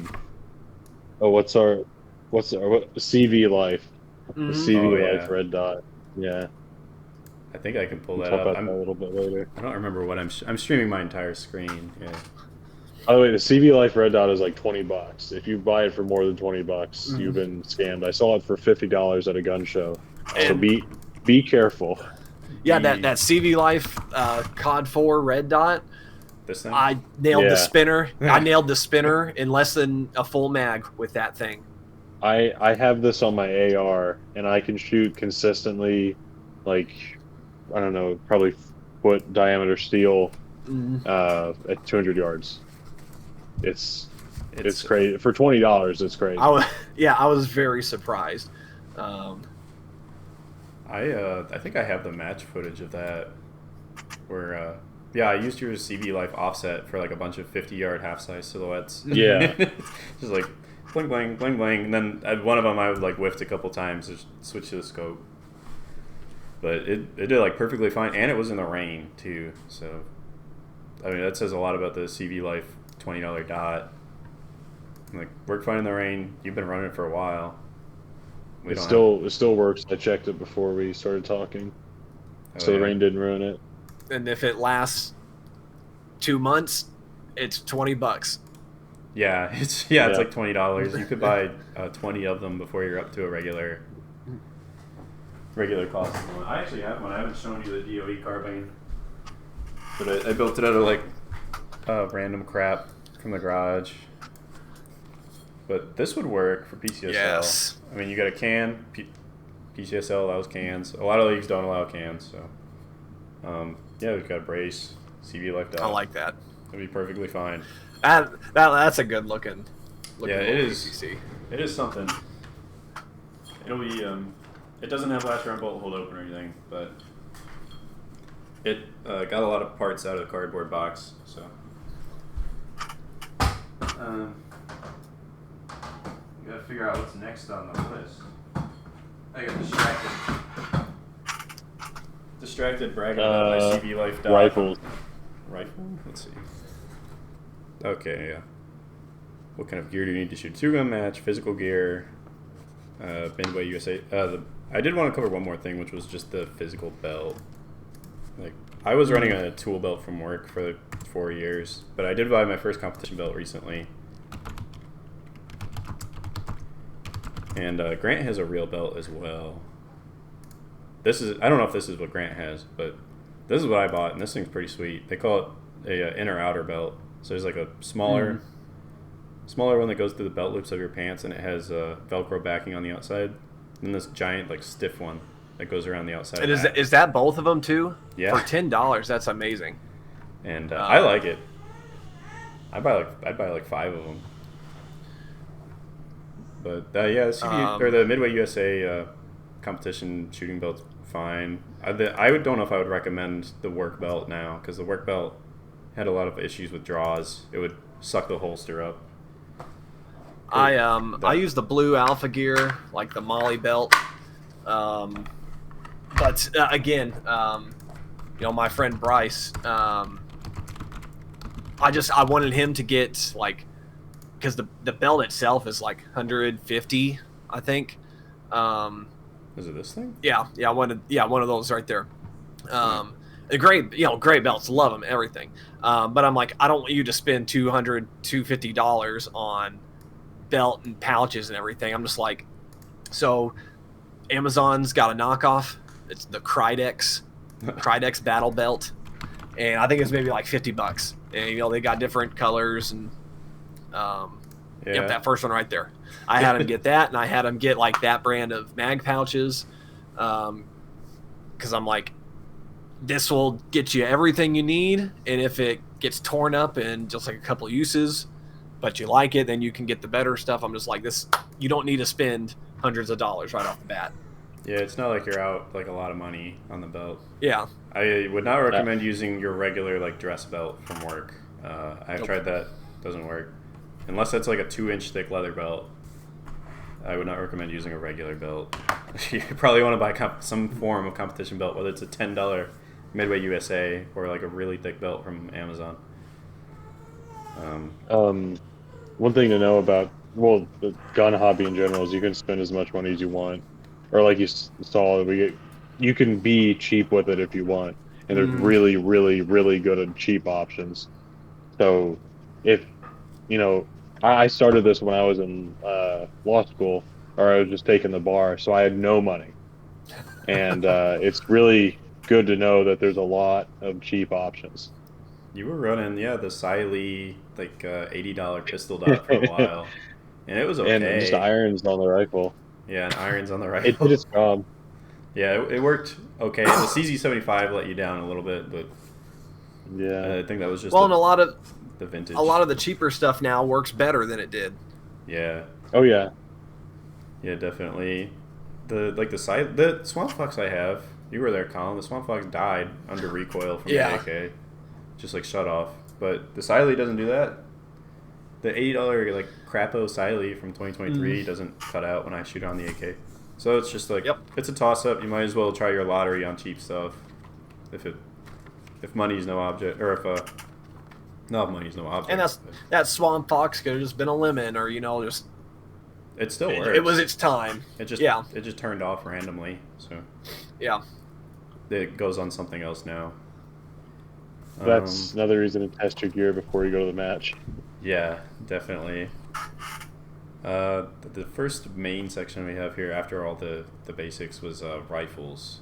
what's CV Life? The CV Life Red Dot. Yeah.
I think I can pull
We'll
that
talk
up.
about that a little bit later.
I don't remember what I'm streaming my entire screen. Yeah.
By the way, the CV Life Red Dot is like $20. If you buy it for more than $20, you've been scammed. I saw it for $50 at a gun show. So be careful.
Yeah, that CV Life COD 4 Red Dot.
This thing?
I nailed the spinner. I nailed the spinner in less than a full mag with that thing.
I have this on my AR, and I can shoot consistently, like, I don't know, probably foot diameter steel at 200 yards. It's crazy. For $20, it's crazy.
I was very surprised.
I think I have the match footage of that where I used your CV Life offset for like a bunch of 50-yard half-size silhouettes.
Yeah.
Just like bling bling bling bling, and then at one of them I would like whiffed a couple times to switch to the scope. But it did like perfectly fine, and it was in the rain too. So I mean that says a lot about the CV Life $20 dot. Like, worked fine in the rain. You've been running it for a while.
It still works. I checked it before we started talking, so the rain didn't ruin it.
And if it lasts 2 months, it's $20.
Yeah, it's like $20. You could buy 20 of them before you're up to a regular cost. I actually have one. I haven't shown you the DOE carbine, but I built it out of like random crap from the garage. But this would work for PCSL.
Yes.
I mean, you got a can. PCSL allows cans. A lot of leagues don't allow cans, so we've got a brace, CV Life dot.
I like that.
It'd be perfectly fine.
That's a good looking.
Yeah, it is.
PCC.
It is something. It'll be. It doesn't have latch around bolt hold open or anything, but it got a lot of parts out of the cardboard box. So. You gotta figure out what's next on the list. I got distracted bragging about my CV Life dot.
Rifles.
Rifle? Let's see. Okay, yeah. What kind of gear do you need to shoot a 2-gun match? Physical gear. Midway USA. I did want to cover one more thing, which was just the physical belt. Like, I was running a tool belt from work for 4 years, but I did buy my first competition belt recently. And Grant has a real belt as well. I don't know if this is what Grant has, but this is what I bought, and this thing's pretty sweet. They call it a inner outer belt. So there's like a smaller one that goes through the belt loops of your pants, and it has Velcro backing on the outside. And this giant, like, stiff one that goes around the outside.
And is that both of them too?
Yeah.
For $10, that's amazing.
And I like it. I'd buy like 5 of them. But yeah, the Midway USA competition shooting belt's fine. I don't know if I would recommend the work belt now, because the work belt had a lot of issues with draws. It would suck the holster up.
I use the blue Alpha Gear, like the Molly belt. But again, my friend Bryce, I wanted him to get, like, because the belt itself is like 150, I think.
Is it this thing?
Yeah, one of those right there. Great belts, love them, everything. But I'm like, I don't want you to spend $200, $250 on belt and pouches and everything. I'm just like, so Amazon's got a knockoff. It's the Krydex battle belt, and I think it's maybe like $50. And they got different colors, and that first one right there. I had him get that, and I had him get like that brand of mag pouches, because I'm like, this will get you everything you need, and if it gets torn up in just like a couple uses, but you like it, then you can get the better stuff. I'm just like, this, you don't need to spend hundreds of dollars right off the bat.
Yeah, it's not like you're out like a lot of money on the belt.
Yeah.
I would not recommend using your regular like dress belt from work. I've tried that. Doesn't work. Unless it's like a 2-inch thick leather belt. I would not recommend using a regular belt. You probably want to buy some form of competition belt, whether it's a $10 Midway USA or like a really thick belt from Amazon.
One thing to know about, the gun hobby in general is you can spend as much money as you want, or like you saw, you can be cheap with it if you want, and there's really, really, really good and cheap options. So, if I started this when I was in law school, or I was just taking the bar, so I had no money, and it's really good to know that there's a lot of cheap options.
You were running, the Siley, like $80 pistol dot for a while, and it was okay.
And just irons on the rifle.
Yeah, and irons on the rifle.
It did its job.
Yeah, it worked okay. The CZ75 let you down a little bit, but
yeah,
I think that was just
and a lot of
the vintage.
A lot of the cheaper stuff now works better than it did.
Yeah.
Oh yeah.
Yeah, definitely. The Swamp Fox I have, you were there, Colin. The Swamp Fox died under recoil from the AK. Just like shut off. But the Siley doesn't do that. The $80 like crapo Siley from 2023 doesn't cut out when I shoot on the AK. So it's just like it's a toss up. You might as well try your lottery on cheap stuff. If money's no object, or if money's no object.
And that Swamp Fox could have just been a lemon, or just.
It still works.
It was its time.
It just turned off randomly. So
yeah,
it goes on something else now.
That's another reason to test your gear before you go to the match.
Yeah, definitely. The first main section we have here, after all the basics, was rifles.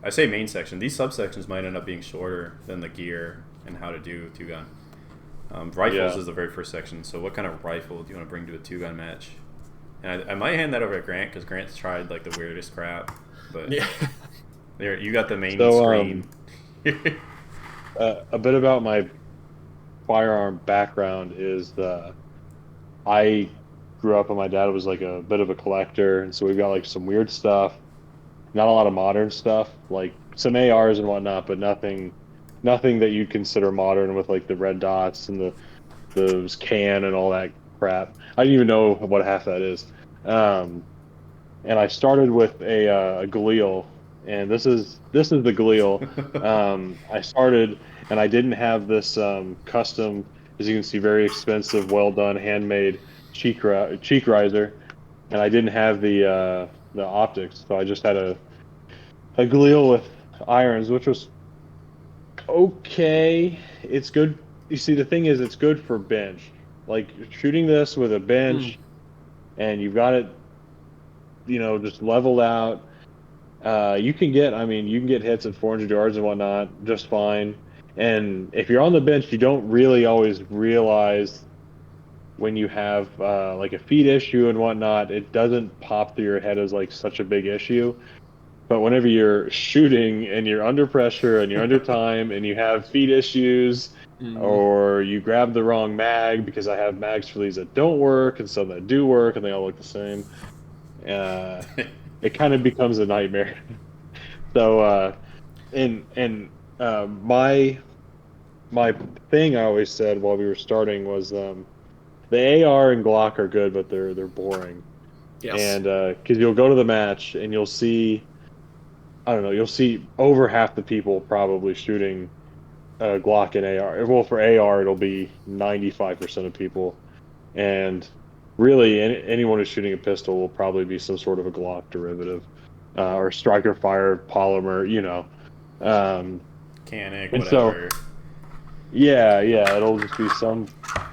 I say main section. These subsections might end up being shorter than the gear and how to do two-gun. Rifles is the very first section. So what kind of rifle do you want to bring to a two-gun match? And I might hand that over to Grant, because Grant's tried like the weirdest crap. But there, you got the main screen.
A bit about my firearm background is I grew up and my dad was like a bit of a collector, and so we've got like some weird stuff, not a lot of modern stuff, like some ARs and whatnot, but nothing that you'd consider modern, with like the red dots and the can and all that crap. I didn't even know what half that is. And I started with a Galil, and this is the Galil. I started, and I didn't have this custom, as you can see, very expensive, well done, handmade cheek riser. and I didn't have the optics, so I just had a Galil with irons, which was okay. It's good. You see, the thing is, it's good for bench. Like shooting this with a
Mm.
bench, and you've got it, just leveled out. You can get, I mean, you can get hits at 400 yards and whatnot just fine. And if you're on the bench, you don't really always realize when you have like a feed issue and whatnot. It doesn't pop through your head as like such a big issue. But whenever you're shooting and you're under pressure and you're under time and you have feed issues,
Mm.
or you grab the wrong mag, because I have mags for these that don't work and some that do work and they all look the same, uh, it kind of becomes a nightmare. So, and my thing I always said while we were starting was the AR and Glock are good, but they're boring.
Yes.
And because you'll go to the match and you'll see, I don't know, you'll see over half the people probably shooting Glock and AR. Well, for AR, it'll be 95% of people, and really anyone who's shooting a pistol will probably be some sort of a Glock derivative, or striker fire polymer, Um,
Canic,
and so,
whatever.
yeah, it'll just be some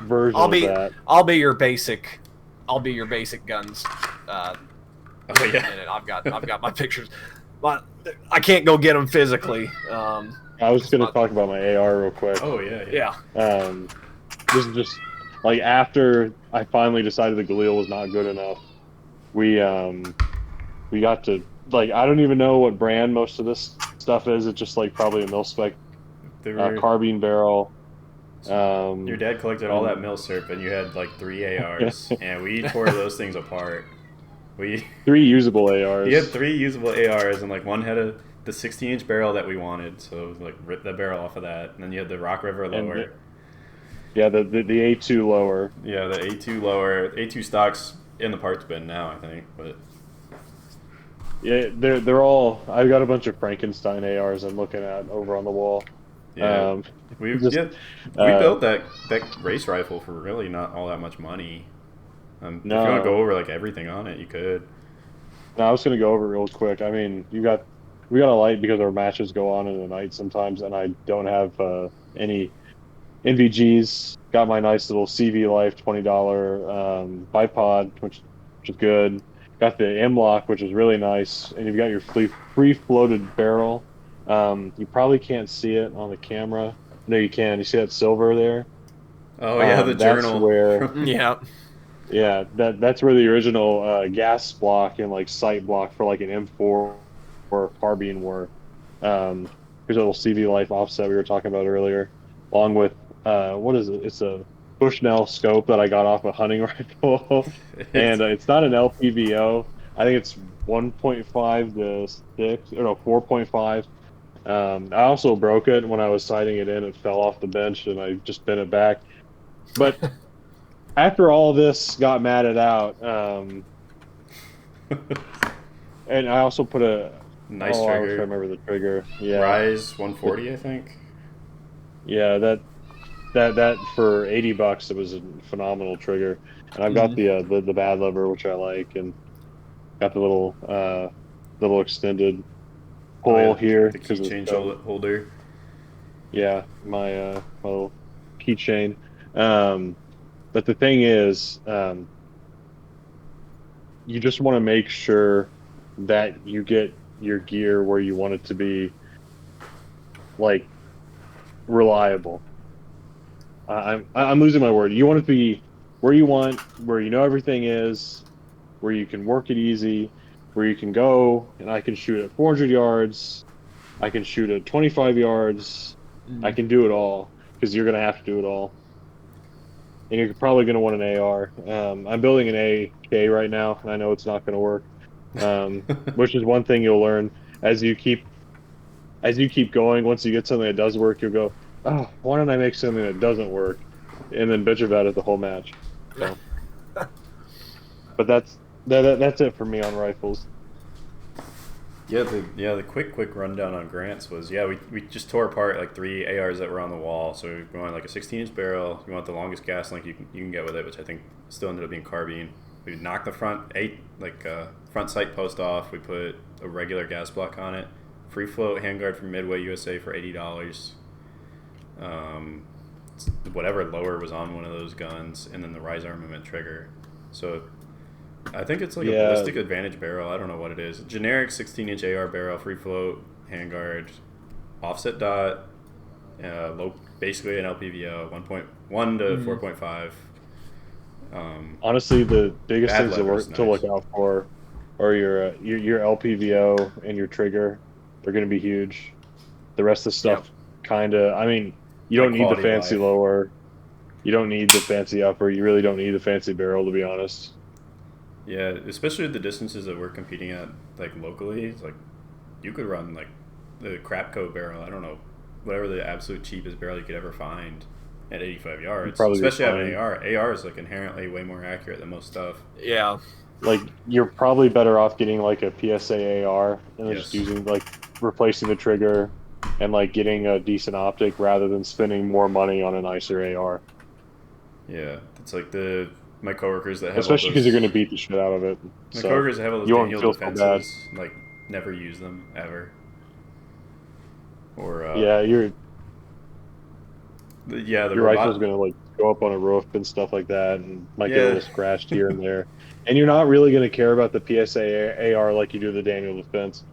version
I'll
of
be
that.
I'll be your basic guns.
Oh
In a
yeah.
minute. I've got my pictures, but I can't go get them physically.
I was
'Cause
going to talk about my AR real quick.
Oh yeah, yeah.
yeah.
Um, this is just like after I finally decided the Galil was not good enough. We we got to, like, I don't even know what brand most of this stuff is. It's just like probably a mil spec
There were
carbine barrel.
your
Um,
dad collected all that
and
milsurp, and you had like 3 ARs, and we tore those things apart. We
three usable
he had
ARs.
3 usable ARs, and like one had the 16-inch barrel that we wanted, so like rip the barrel off of that, and then you had the Rock River
And
lower.
yeah, the A2 lower.
Yeah, the A2 lower, A2 stocks in the parts bin now, I think, but
Yeah, they're all. I've got a bunch of Frankenstein ARs I'm looking at over on the wall.
yeah,
Um,
we
just
yeah we
uh,
built that race rifle for really not all that much money. If you want to go
no,
over like everything on it, you could.
no, I was gonna go over it real quick. I mean, we got a light because our matches go on in the night sometimes, and I don't have any NVGs. Got my nice little CV Life $20 bipod, which is good. Got the M lock, which is really nice, and you've got your free floated barrel. You probably can't see it on the camera. No, you can. You see that silver there?
Oh yeah, the
That's
journal
where,
from
Yeah.
yeah, that's where the original gas block and like sight block for like an M4 or a carbine were. Here's a little CV Life offset we were talking about earlier, along with what is it? It's a Bushnell scope that I got off a hunting rifle, and
it's
it's not an LPVO. I think it's 1.5 to 6, or no, 4.5. I also broke it when I was sighting it in. It fell off the bench, and I just bent it back. But after all this got matted out, and I also put
nice
oh, I wish I
trigger.
remember the trigger. Yeah,
Rise 140, I think.
yeah, that for $80, it was a phenomenal trigger. And I've got
Mm.
the bad lever, which I like, and got the little extended
Oh yeah,
pull here
the
because
keychain
of,
holder.
yeah, my little keychain. Um, but the thing is, you just want to make sure that you get your gear where you want it to be, like, reliable. I'm losing my word. You want it to be where you want, where you know everything is, where you can work it easy, where you can go and I can shoot at 400 yards, I can shoot at 25 yards, I
Mm.
can do it all, because you're gonna have to do it all, and you're probably gonna want an AR. I'm building an AK right now, and I know it's not gonna work, which is one thing you'll learn as you keep going. Once you get something that does work, you'll go, oh, why don't I make something that doesn't work, and then bitch about it the whole match. So, but that's it for me on rifles.
Yeah, the quick rundown on Grants was, yeah, we just tore apart like 3 ARs that were on the wall. So we wanted like a 16-inch barrel. You want the longest gas length you can get with it, which I think still ended up being carbine. we knocked the front sight post off. We put a regular gas block on it. Free float handguard from Midway USA for $80. Whatever lower was on one of those guns, and then the rise armament trigger. So I think it's like a ballistic advantage barrel. I don't know what it is. Generic 16-inch AR barrel, free float, handguard, offset dot, low, basically an LPVO, 1.1 to 4.5.
Honestly, the biggest things to
lever's
look out for are your LPVO and your trigger. They're going to be huge. The rest of the stuff, kind of. I mean, you don't need the fancy lower. You don't need the fancy upper. You really don't need the fancy barrel, to be honest.
Yeah, especially the distances that we're competing at, like locally. It's like you could run like the Crapco barrel. I don't know, whatever the absolute cheapest barrel you could ever find at 85 yards. Especially having an AR. AR is like inherently way more accurate than most stuff.
Yeah.
Like, you're probably better off getting like a PSA AR and just using like replacing the trigger and like getting a decent optic rather than spending more money on a nicer AR.
Yeah, it's like my coworkers that have
especially because you're going to beat the shit out of it.
My coworkers that have all those Daniel defenses like never use them ever. Or
your rifle's
going
to like go up on a roof and stuff like that, and might get a little scratched here and there. And you're not really going to care about the PSA AR like you do the Daniel defense.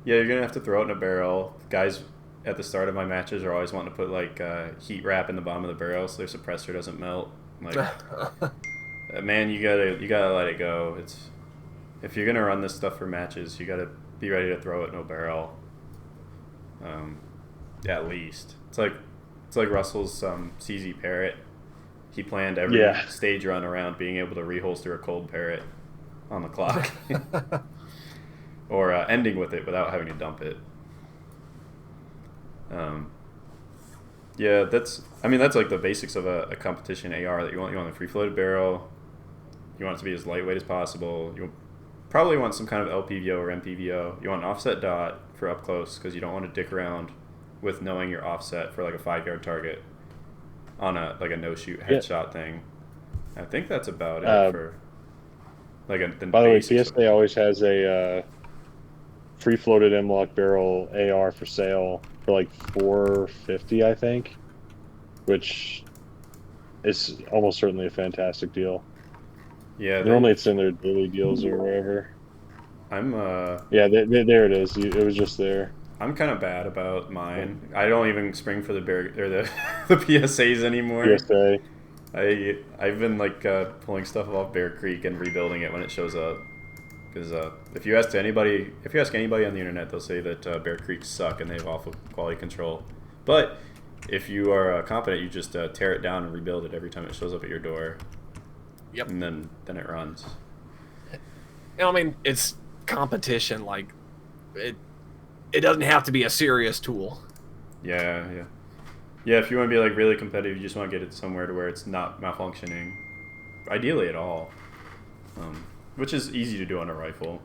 Yeah, you're gonna have to throw it in a barrel. Guys at the start of my matches are always wanting to put like heat wrap in the bottom of the barrel so their suppressor doesn't melt. Like, man, you gotta let it go. If you're gonna run this stuff for matches, you gotta be ready to throw it in a barrel. At least it's like Russell's CZ Parrot. He planned every stage run around being able to reholster a cold Parrot on the clock. Or ending with it without having to dump it. That's like the basics of a competition AR that you want a free floated barrel. You want it to be as lightweight as possible. You probably want some kind of LPVO or MPVO. You want an offset dot for up close because you don't want to dick around with knowing your offset for like a 5-yard target on a no-shoot headshot thing. I think that's about it for like the
by the way, PSA always has a free floated M-Lock barrel AR for sale for like $450, I think, which is almost certainly a fantastic deal.
Yeah,
normally it's in their daily deals or wherever.
Yeah,
there it is. It was just there.
I'm kind of bad about mine. I don't even spring for the the PSAs anymore.
PSA.
I've been like pulling stuff off Bear Creek and rebuilding it when it shows up. Because if you ask anybody on the internet, they'll say that Bear Creeks suck and they have awful quality control. But if you are confident, you just tear it down and rebuild it every time it shows up at your door.
Yep.
And then it runs.
I mean, it's competition. Like, it doesn't have to be a serious tool.
Yeah. If you want to be like really competitive, you just want to get it somewhere to where it's not malfunctioning, ideally at all. Which is easy to do on a rifle.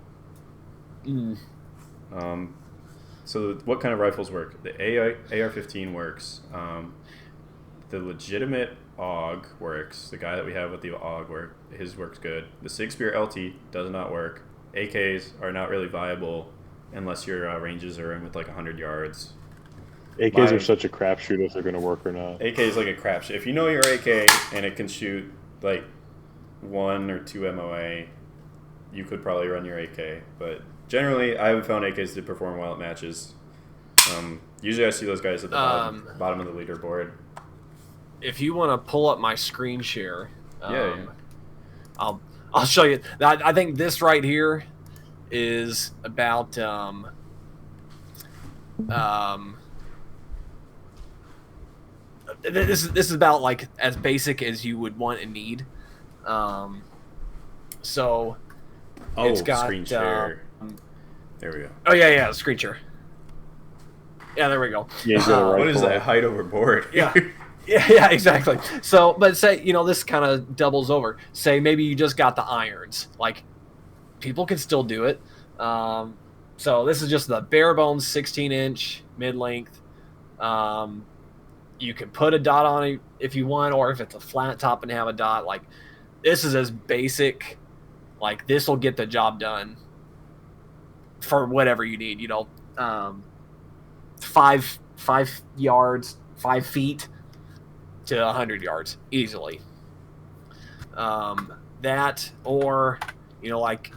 So what kind of rifles work? The AR-15 works. The legitimate AUG works. The guy that we have with the AUG his works good. The Sig Spear LT does not work. AKs are not really viable unless your ranges are in with like 100 yards.
AKs are such a crapshoot if they're going to work or not.
AK is like a crapshoot. If you know your AK and it can shoot like 1 or 2 MOA, you could probably run your AK. But generally, I haven't found AKs to perform well at matches. Usually I see those guys at the bottom of the leaderboard.
If you want to pull up my screen share,
I'll
show you. I think this right here is about this is about like as basic as you would want and need. So it's got
screen share. There we go.
Oh yeah, screen share. Yeah, there we go.
Yeah,
what is that? Height over board?
Yeah. Yeah, exactly. So, but say, this kind of doubles over. Say maybe you just got the irons. Like, people can still do it. So this is just the bare bones 16-inch mid-length. You can put a dot on it if you want, or if it's a flat top and have a dot. Like, this is as basic, like this will get the job done for whatever you need. 5 yards, 5 feet to 100 yards easily. That or like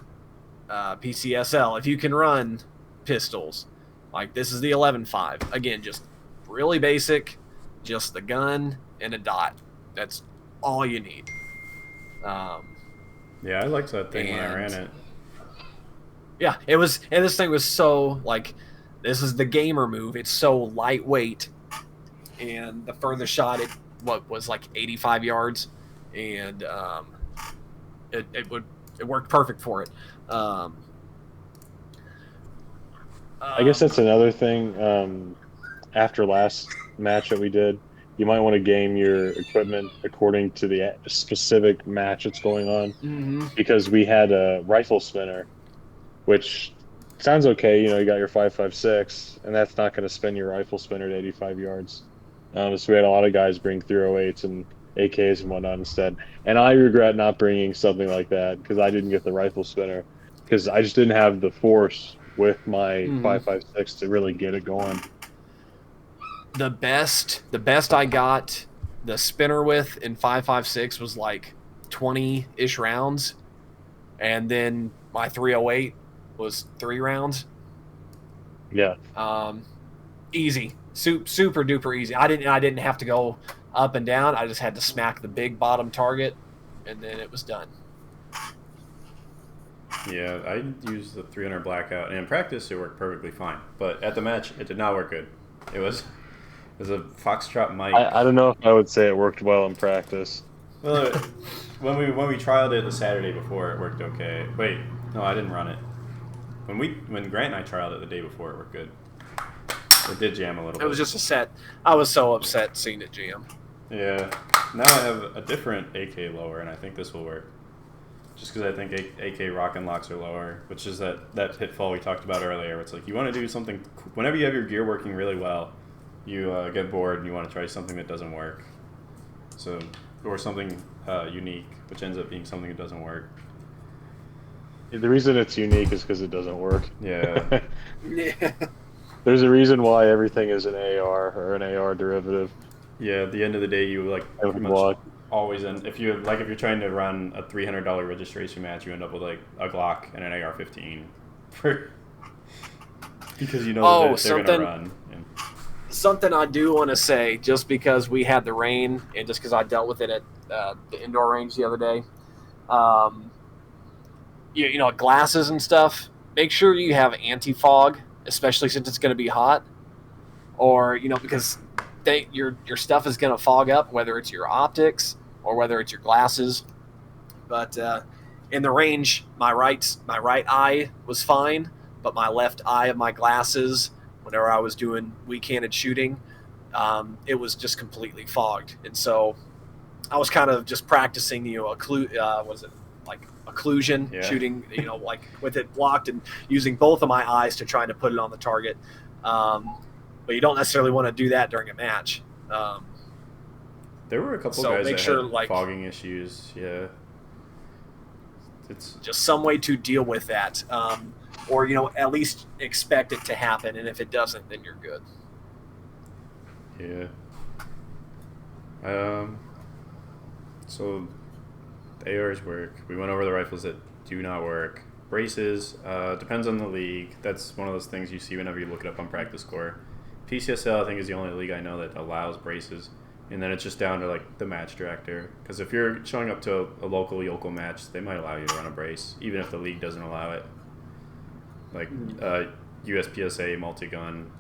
PCSL, if you can run pistols, like this is the 11.5. Again, just really basic, just the gun and a dot. That's all you need.
Yeah, I liked that thing when I ran it.
Yeah, it was, and this thing was so like, this is the gamer move. It's so lightweight, and the furthest shot it was like 85 yards, and it worked perfect for it.
I guess that's another thing. After last match that we did, you might want to game your equipment according to the specific match that's going on, because we had a rifle spinner, which sounds okay. You got your 5.56, and that's not going to spin your rifle spinner at 85 yards. So we had a lot of guys bring 308s and AKs and whatnot instead. And I regret not bringing something like that because I didn't get the rifle spinner because I just didn't have the force with my 5.56 to really get it going.
The best I got the spinner with in 5.56 was like 20-ish rounds, and then my 308 was 3 rounds.
Yeah.
Easy, super duper easy. I didn't have to go up and down. I just had to smack the big bottom target, and then it was done.
Yeah, I used the 300 blackout, and in practice it worked perfectly fine. But at the match, it did not work good. It was a foxtrot mic.
I don't know if I would say it worked well in practice.
Well, when we trialed it the Saturday before, it worked okay. Wait, no, I didn't run it. When Grant and I trialed it the day before, it worked good. It did jam a little bit.
It was just a set. I was so upset seeing it jam.
Yeah. Now I have a different AK lower, and I think this will work. Just because I think AK rock and locks are lower, which is that pitfall we talked about earlier. Where it's like you want to do something whenever you have your gear working really well, you get bored and you want to try something that doesn't work. So, or something unique, which ends up being something that doesn't work.
The reason it's unique is because it doesn't work.
Yeah.
Yeah.
There's a reason why everything is an AR or an AR derivative.
Yeah, at the end of the day, you pretty much always end. If you're trying to run a $300 registration match, you end up with like a Glock and an AR-15, because they're gonna run.
Something I do want to say, just because we had the rain and just because I dealt with it at the indoor range the other day, glasses and stuff. Make sure you have anti-fog, especially since it's going to be hot, or because your stuff is going to fog up, whether it's your optics or whether it's your glasses. But in the range, my right eye was fine, but my left eye of my glasses, whenever I was doing weak-handed shooting, it was just completely fogged, and so I was kind of just practicing, occlusion shooting, like with it blocked and using both of my eyes to try to put it on the target. But you don't necessarily want to do that during a match.
There were a couple guys that had fogging issues. Yeah, it's
just some way to deal with that, or at least expect it to happen. And if it doesn't, then you're good.
Yeah. So the ARs work. We went over the rifles that do not work. Braces depends on the league. That's one of those things you see whenever you look it up on Practice Score. PCSL, I think, is the only league I know that allows braces, and then it's just down to like the match director. Because if you're showing up to a local yokel match, they might allow you to run a brace, even if the league doesn't allow it. Like USPSA multi-gun.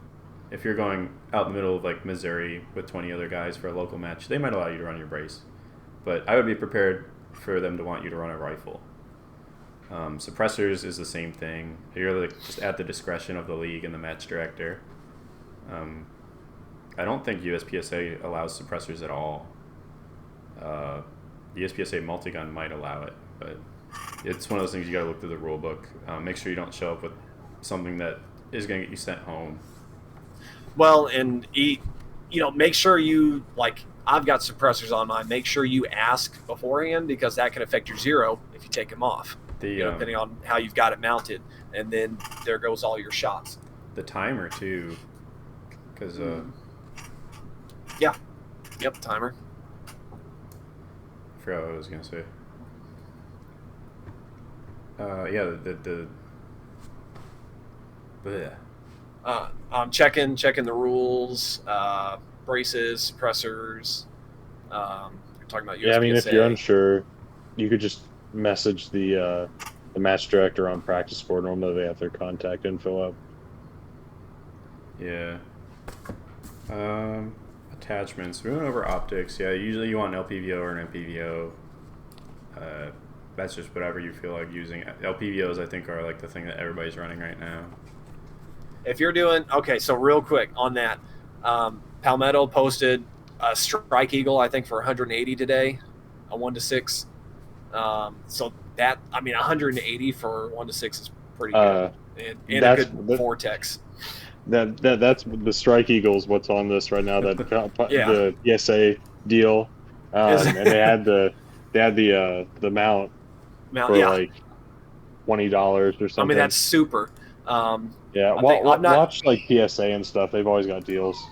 If you're going out in the middle of like Missouri with 20 other guys for a local match, they might allow you to run your brace. But I would be prepared for them to want you to run a rifle. Suppressors is the same thing. You're just at the discretion of the league and the match director. I don't think USPSA allows suppressors at all. The USPSA multi-gun might allow it, but it's one of those things you got to look through the rule book. Make sure you don't show up with something that is going to get you sent home.
Well, and make sure you I've got suppressors on mine. Make sure you ask beforehand because that can affect your zero if you take them off. Depending on how you've got it mounted, and then there goes all your shots.
The timer too, because
yeah, yep, timer.
I forgot what I was gonna say. Yeah,
I'm checking the rules, braces, suppressors. You're talking about USPSA.
Yeah, I mean, if you're unsure, you could just message the match director on practice board. Normally, they have their contact info up.
Yeah. Attachments. We went over optics. Yeah, usually you want an LPVO or an MPVO. That's just whatever you feel like using. LPVOs, I think, are like the thing that everybody's running right now.
If you're doing so real quick on that, Palmetto posted a Strike Eagle, I think, for 180 today, a 1-6. So that 180 for 1-6 is pretty good, and a good vortex.
That's the Strike Eagles. What's on this right now? That the PSA deal, and they had the mount for like $20 or something.
I mean, that's super.
Watch like PSA and stuff. They've always got deals.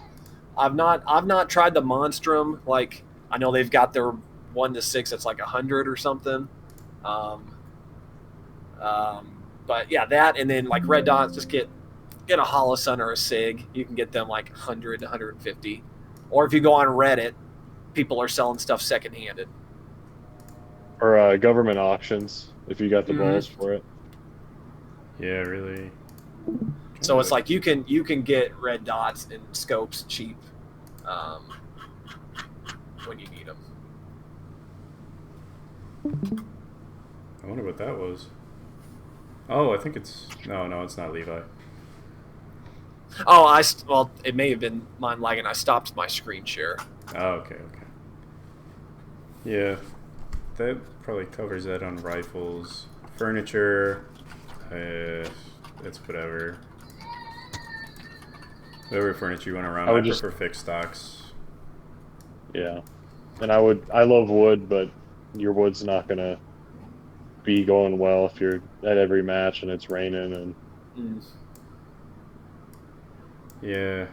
I've not tried the Monstrum. Like, I know they've got their 1-6 that's like 100 or something. But yeah, that, and then like red dots, just get a Holosun or a Sig. You can get them like 100 to 150. Or if you go on Reddit, people are selling stuff secondhanded.
Or government auctions if you got the balls for it.
Yeah, really.
So it's like you can get red dots and scopes cheap when you need them.
I wonder what that was. Oh, I think it's no, it's not Levi.
Oh, well, it may have been mine lagging. I stopped my screen share.
Oh, okay. Yeah, that probably covers that on rifles. Furniture, it's whatever. Whatever furniture you want to run. I prefer fixed stocks.
Yeah, and I love wood, but your wood's not gonna be going well if you're at every match and it's raining and.
Yeah,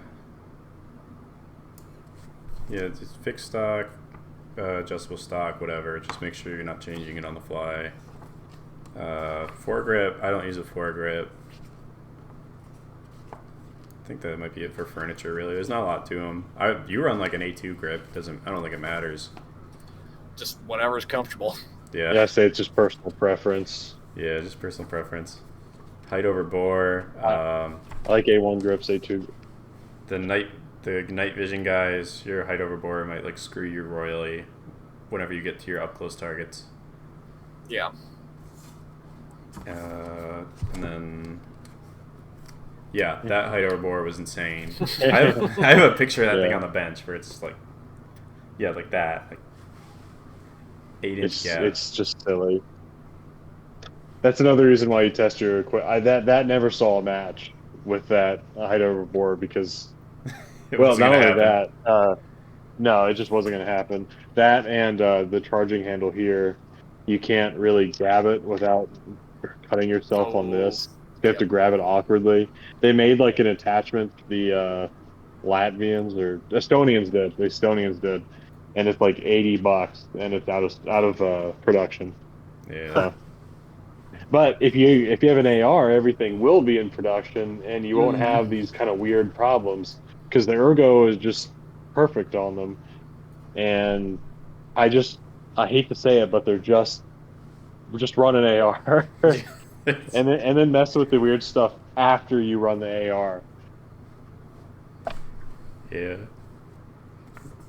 it's fixed stock, adjustable stock, whatever. Just make sure you're not changing it on the fly. Foregrip, I don't use a foregrip. I think that might be it for furniture, really. There's not a lot to them. You run like an A2 grip. I don't think it matters.
Just whatever's comfortable.
Yeah, I say it's just personal preference.
Yeah, just personal preference. Height over bore.
I like A1 grips, A2.
The night vision guys, your height over bore might like screw you royally whenever you get to your up close targets.
Yeah.
And then that height over bore was insane. I have a picture of that thing on the bench where it's like like that, like 8-inch gap.
It's just silly. That's another reason why you test your equipment. That never saw a match with that height over bore because, not only that, no, it just wasn't going to happen. That and the charging handle here, you can't really grab it without cutting yourself on this. You have to grab it awkwardly. They made like an attachment, the Latvians or Estonians did. The Estonians did, and it's like $80, and it's out of production.
Yeah.
But if you have an AR, everything will be in production, and you won't have these kind of weird problems because the ergo is just perfect on them. And I hate to say it, but they're just run an AR, and then mess with the weird stuff after you run the AR.
Yeah,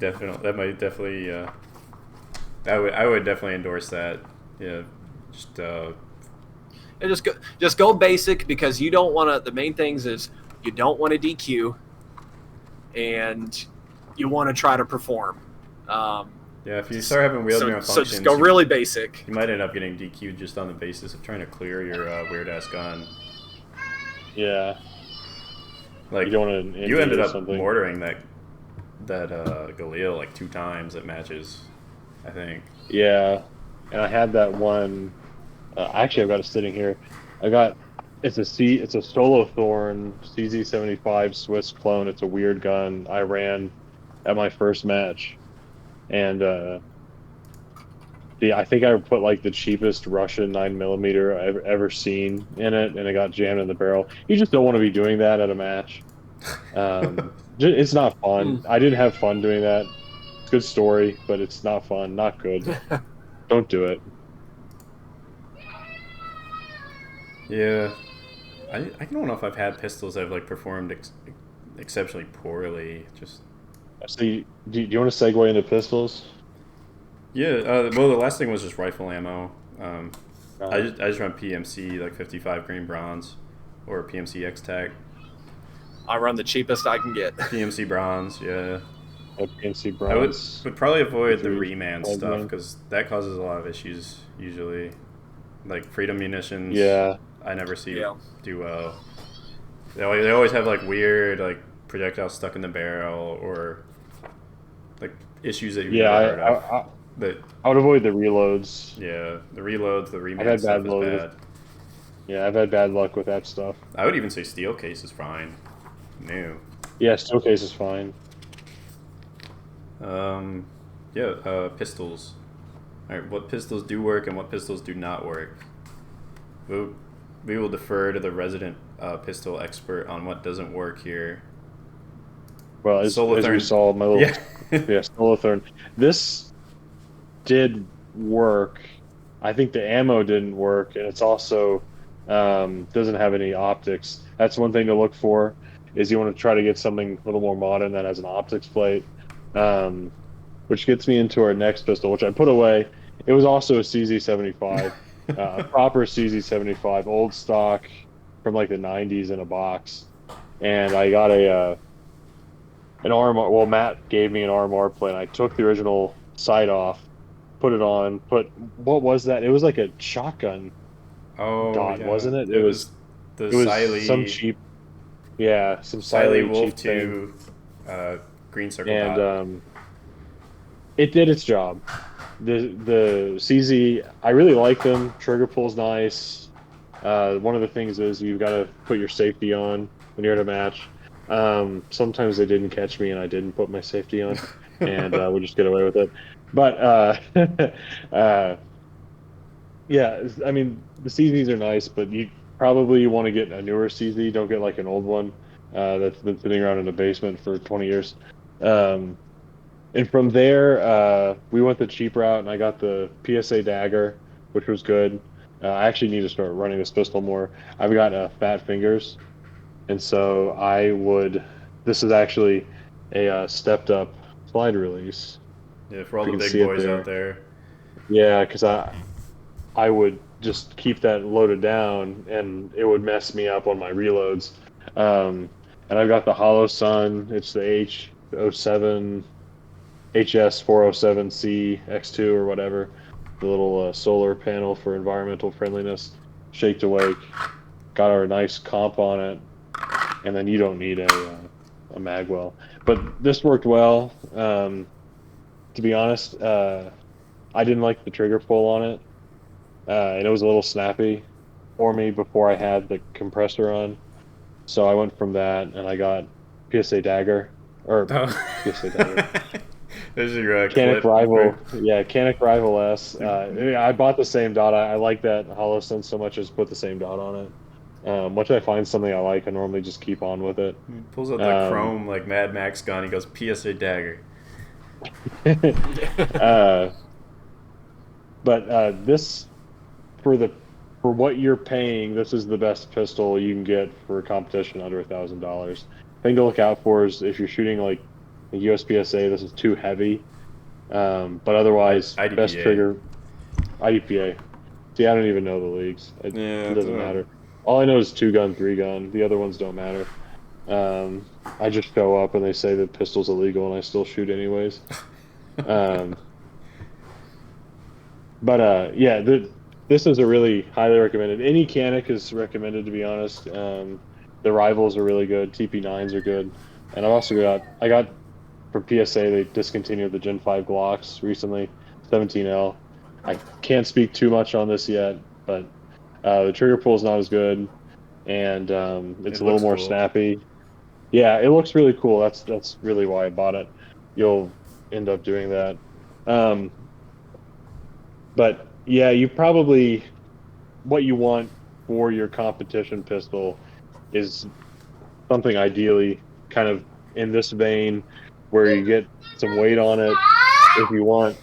definitely. That might definitely. I would definitely endorse that. Yeah,
just go basic because you don't want to. The main things is you don't want to DQ, and you want to try to perform.
If you start having wheel functions,
so just go really basic.
You might end up getting DQ'd just on the basis of trying to clear your weird ass gun.
Yeah.
Like
you don't want to
ended up mortaring that Galil like 2 times at matches, I think.
Yeah, and I had that one. Actually, I've got it sitting here. I got it's a Solo Thorn CZ75 Swiss clone. It's a weird gun I ran at my first match, and I think I put like the cheapest Russian 9mm I've ever seen in it, and it got jammed in the barrel. You just don't want to be doing that at a match. It's not fun.
Mm.
I didn't have fun doing that. It's a good story, but it's not fun. Not good. Don't do it.
Yeah, I don't know if I've had pistols that have like performed exceptionally poorly. Just
So, do you want to segue into pistols?
yeah. Well, the last thing was just rifle ammo. I
Uh,
just run PMC like 55 grain bronze, or PMC X Tac.
I run the cheapest I can get.
PMC bronze, yeah.
PNC
I would
bronze.
probably avoid the
53
reman
five
stuff
grain.
because that causes a lot of issues usually. Like Freedom munitions,
Yeah,
I never see
Yeah.
do well. They always have like weird like projectiles stuck in the barrel or like issues that you've
yeah.
never heard of. But
I would avoid the reloads.
yeah, the reloads, the
I've
reman
had
stuff
bad
is
luck
bad.
Yeah, I've had bad luck with that stuff.
I would even say steel case is fine. New.
Yeah, steel case is fine.
Yeah, pistols. All right, what pistols do work and what pistols do not work? We will defer to the resident pistol expert on what doesn't work here.
Well, as we
Solithern.
saw, my little
Yeah.
Solithern. This did work. I think the ammo didn't work, and it's also doesn't have any optics. That's one thing to look for. Is you want to try to get something a little more modern that has an optics plate, which gets me into our next pistol, which I put away. It was also a CZ75, a proper CZ75, old stock from like the 90s in a box, and I got an RMR. Well, Matt gave me an RMR plate. I took the original sight off, put it on. What was that? It was like a shotgun
Oh
dot,
yeah.
wasn't it?
It was the
It was
Siley,
some cheap. Yeah, some
Siley
Siley
Wolf
cheap thing.
2 green circle
And
dot.
it did its job. The CZ, I really like them. Trigger pull's nice. One of the things is you've got to put your safety on when you're at a match. Sometimes they didn't catch me and I didn't put my safety on, and we just get away with it. But yeah, I mean the CZs are nice, but you probably want to get a newer CZ. Don't get like an old one that's been sitting around in the basement for 20 years. And from there, we went the cheap route, and I got the PSA Dagger, which was good. I actually need to start running this pistol more. I've got fat fingers, and so I would. This is actually a stepped up slide release.
Yeah, for all
If
the
you can
big
see it
boys
there.
out there.
Yeah, because I would just keep that loaded down, and it would mess me up on my reloads. And I've got the Hollow Sun. It's the H07. HS407C X2 or whatever, the little solar panel for environmental friendliness, shake to wake, got our nice comp on it, and then you don't need a magwell. But this worked well. To be honest, I didn't like the trigger pull on it, and it was a little snappy for me before I had the compressor on. So I went from that, and I got PSA Dagger, or PSA Dagger.
There's your
Canic
clip.
Rival, yeah, Canic Rival S. I bought the same dot. I like that Hollow Sun so much as put the same dot on it. Once I find something I like, I normally just keep on with it.
He pulls out the chrome like Mad Max gun. He goes PSA Dagger.
But this, for what you're paying, this is the best pistol you can get for a competition under $1,000. Thing to look out for is if you're shooting like a USPSA, this is too heavy. But otherwise,
IDPA.
best trigger, IDPA. See, I don't even know the leagues. It doesn't matter. All I know is 2-gun, 3-gun. The other ones don't matter. I just show up and they say the pistol's illegal, and I still shoot anyways. But yeah, this is a really highly recommended. Any Canic is recommended, to be honest. The Rivals are really good. TP9s are good, and I got for for PSA, they discontinued the Gen 5 Glocks recently, 17L. I can't speak too much on this yet, but the trigger pull is not as good, and it's
It
a little
looks
more
cool.
snappy. Yeah, it looks really cool. That's really why I bought it. You'll end up doing that. Um, but yeah, you probably what you want for your competition pistol is something ideally kind of in this vein where you get some weight on it if you want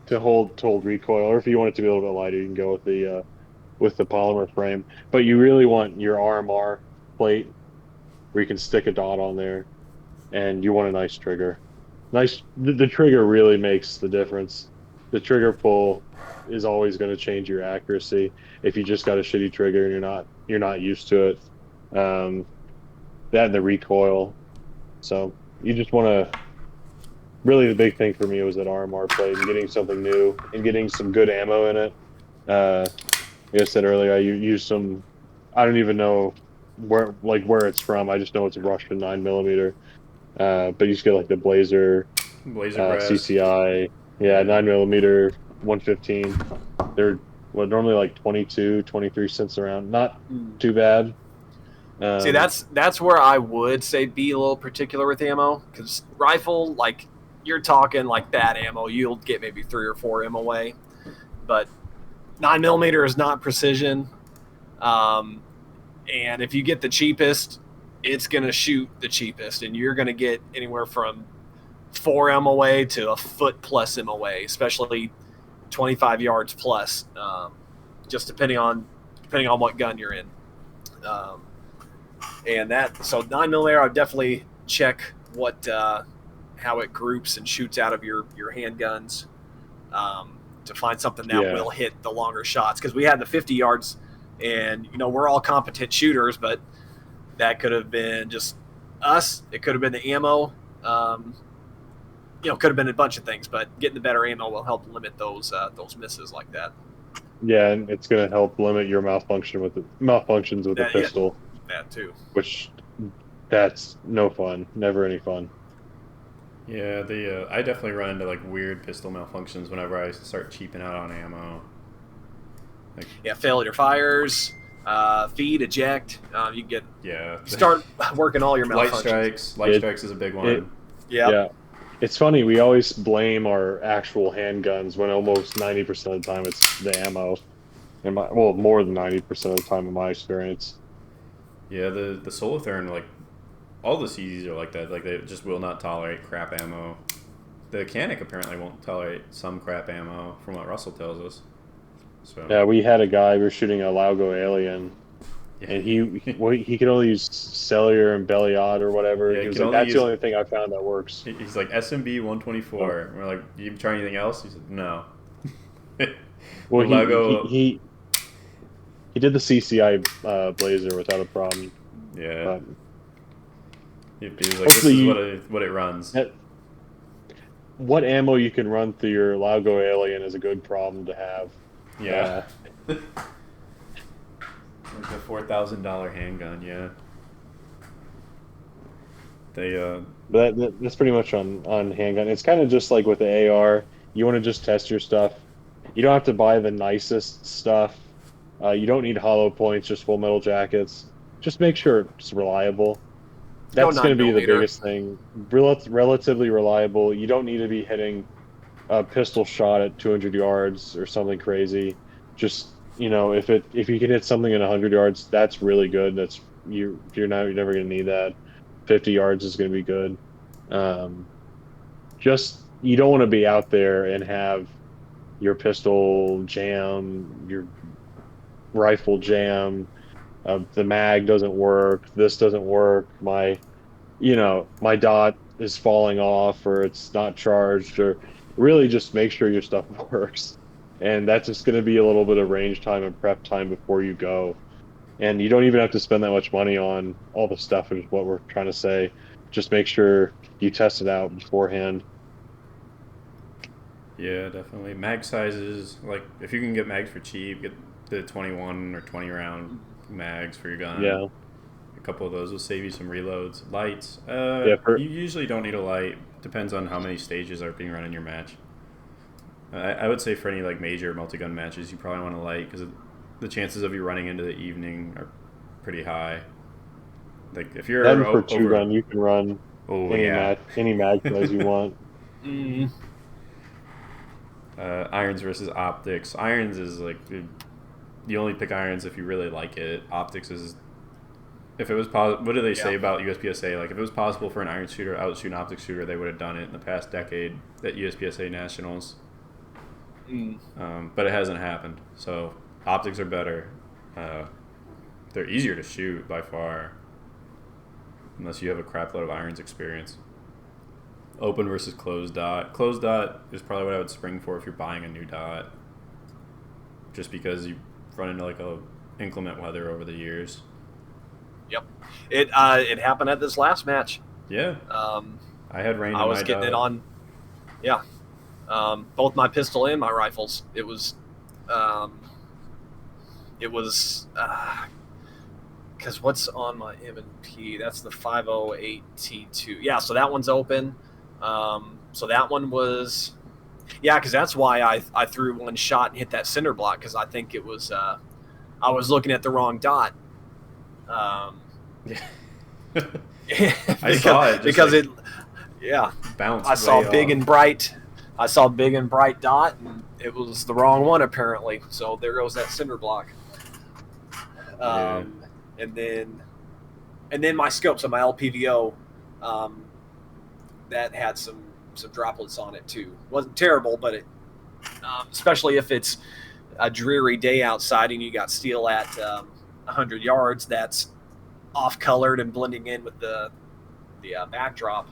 to hold recoil, or if you want it to be a little bit lighter, you can go with the polymer frame. But you really want your RMR plate where you can stick a dot on there, and you want a nice trigger. The trigger really makes the difference. The trigger pull is always going to change your accuracy if you just got a shitty trigger and you're not used to it. Um, that and the recoil. So you just want to really the big thing for me was that RMR plate and getting something new and getting some good ammo in it. Like I said earlier, I use some. I don't even know where it's from. I just know it's a Russian 9 millimeter. But you just get like the Blazer
Blazer brass.
CCI, yeah,
Yeah.
9 millimeter 115. They're normally like 22, 23 cents around. Not too bad.
See, that's where I would say be a little particular with ammo, because rifle, like, you're talking like bad ammo, you'll get maybe 3 or 4 MOA, but 9 millimeter is not precision. Um, and if you get the cheapest, it's gonna shoot the cheapest, and you're gonna get anywhere from 4 MOA to a foot plus MOA, especially 25 yards plus, just depending on what gun you're in. Um, and that, so 9 millimeter, I would definitely check what how it groups and shoots out of your handguns, to find something that
Yeah,
will hit the longer shots, because we had the 50 yards, and we're all competent shooters, but that could have been just us, it could have been the ammo, could have been a bunch of things, but getting the better ammo will help limit those misses like that.
yeah, and it's gonna help limit your malfunctions with the
That, yeah,
pistol,
that too.
which that's no fun, never any fun.
Yeah, I definitely run into like weird pistol malfunctions whenever I start cheaping out on ammo. Like,
Yeah, failure fires, feed, eject. You get
yeah,
start working all your
light
malfunctions.
strikes. Light
It
strikes is a big
it
one.
Yep.
yeah. It's funny, we always blame our actual handguns when almost 90% of the time it's the ammo. Well, more than 90% of the time in my experience.
Yeah, the Solitherm, like all the CZs are like that. Like they just will not tolerate crap ammo. The Canic apparently won't tolerate some crap ammo, from what Russell tells us. So
Yeah, we had a guy, we were shooting a Laugo Alien,
yeah,
and he could only use cellular and Belliot or whatever.
yeah,
He
he
was
can
like,
only
that's the
use.
only thing I found that works.
He's like SMB
Oh.
124. We're like, you try anything else? He said no. The
Well,
Lago,
he did the CCI Blazer without a problem,
yeah.
but
He was like, this
hopefully
is what it runs.
what ammo you can run through your Laugo Alien is a good problem to have.
Yeah. Like the $4,000 handgun, yeah. They
But that's pretty much on handgun. It's kind of just like with the AR. You want to just test your stuff. You don't have to buy the nicest stuff. You don't need hollow points, just full metal jackets. Just make sure it's reliable.
Go
That's going
nine
to be the
millimeter.
biggest thing. Relatively reliable. You don't need to be hitting a pistol shot at 200 yards or something crazy. Just if you can hit something at 100 yards, that's really good. You're never going to need that. 50 yards is going to be good. Um, just you don't want to be out there and have your pistol jam, your rifle jam, the mag doesn't work, this doesn't work, my dot is falling off or it's not charged, or really just make sure your stuff works. And that's just going to be a little bit of range time and prep time before you go. And you don't even have to spend that much money on all the stuff, is what we're trying to say. Just make sure you test it out beforehand.
yeah, definitely. Mag sizes, like if you can get mags for cheap, get the 21 or 20 round mags for your gun.
Yeah.
A couple of those will save you some reloads. Lights,
Yeah.
you usually don't need a light. depends on how many stages are being run in your match. I would say for any like major multi-gun matches, you probably want to light because the chances of you running into the evening are pretty high. Like if you're
Then for two gun, you can run any mag size you want.
Mm.
Irons versus optics. Irons is like you only pick irons if you really like it. Optics is if it was possible. What do they say about USPSA? Like if it was possible for an iron shooter to outshoot an optics shooter, they would have done it in the past decade at USPSA nationals. But it hasn't happened. So optics are better. They're easier to shoot by far, unless you have a crap load of irons experience. Open versus closed dot. Closed dot is probably what I would spring for if you're buying a new dot. Just because you run into like a inclement weather over the years.
Yep, it happened at this last match.
Yeah. I had rain.
I was getting it on. Yeah. Both my pistol and my rifles. It was because what's on my M&P? That's the 508T2. Yeah, so that one's open. So that one was, because that's why I threw one shot and hit that cinder block because I think it was I was looking at the wrong dot.
Yeah.
I saw it because it
bounced.
I saw big and bright. I saw big and bright dot, and it was the wrong one apparently. So there goes that cinder block. And then my scope, so my LPVO, that had some droplets on it too. Wasn't terrible, but it, especially if it's a dreary day outside and you got steel at 100 yards, that's off-colored and blending in with the backdrop.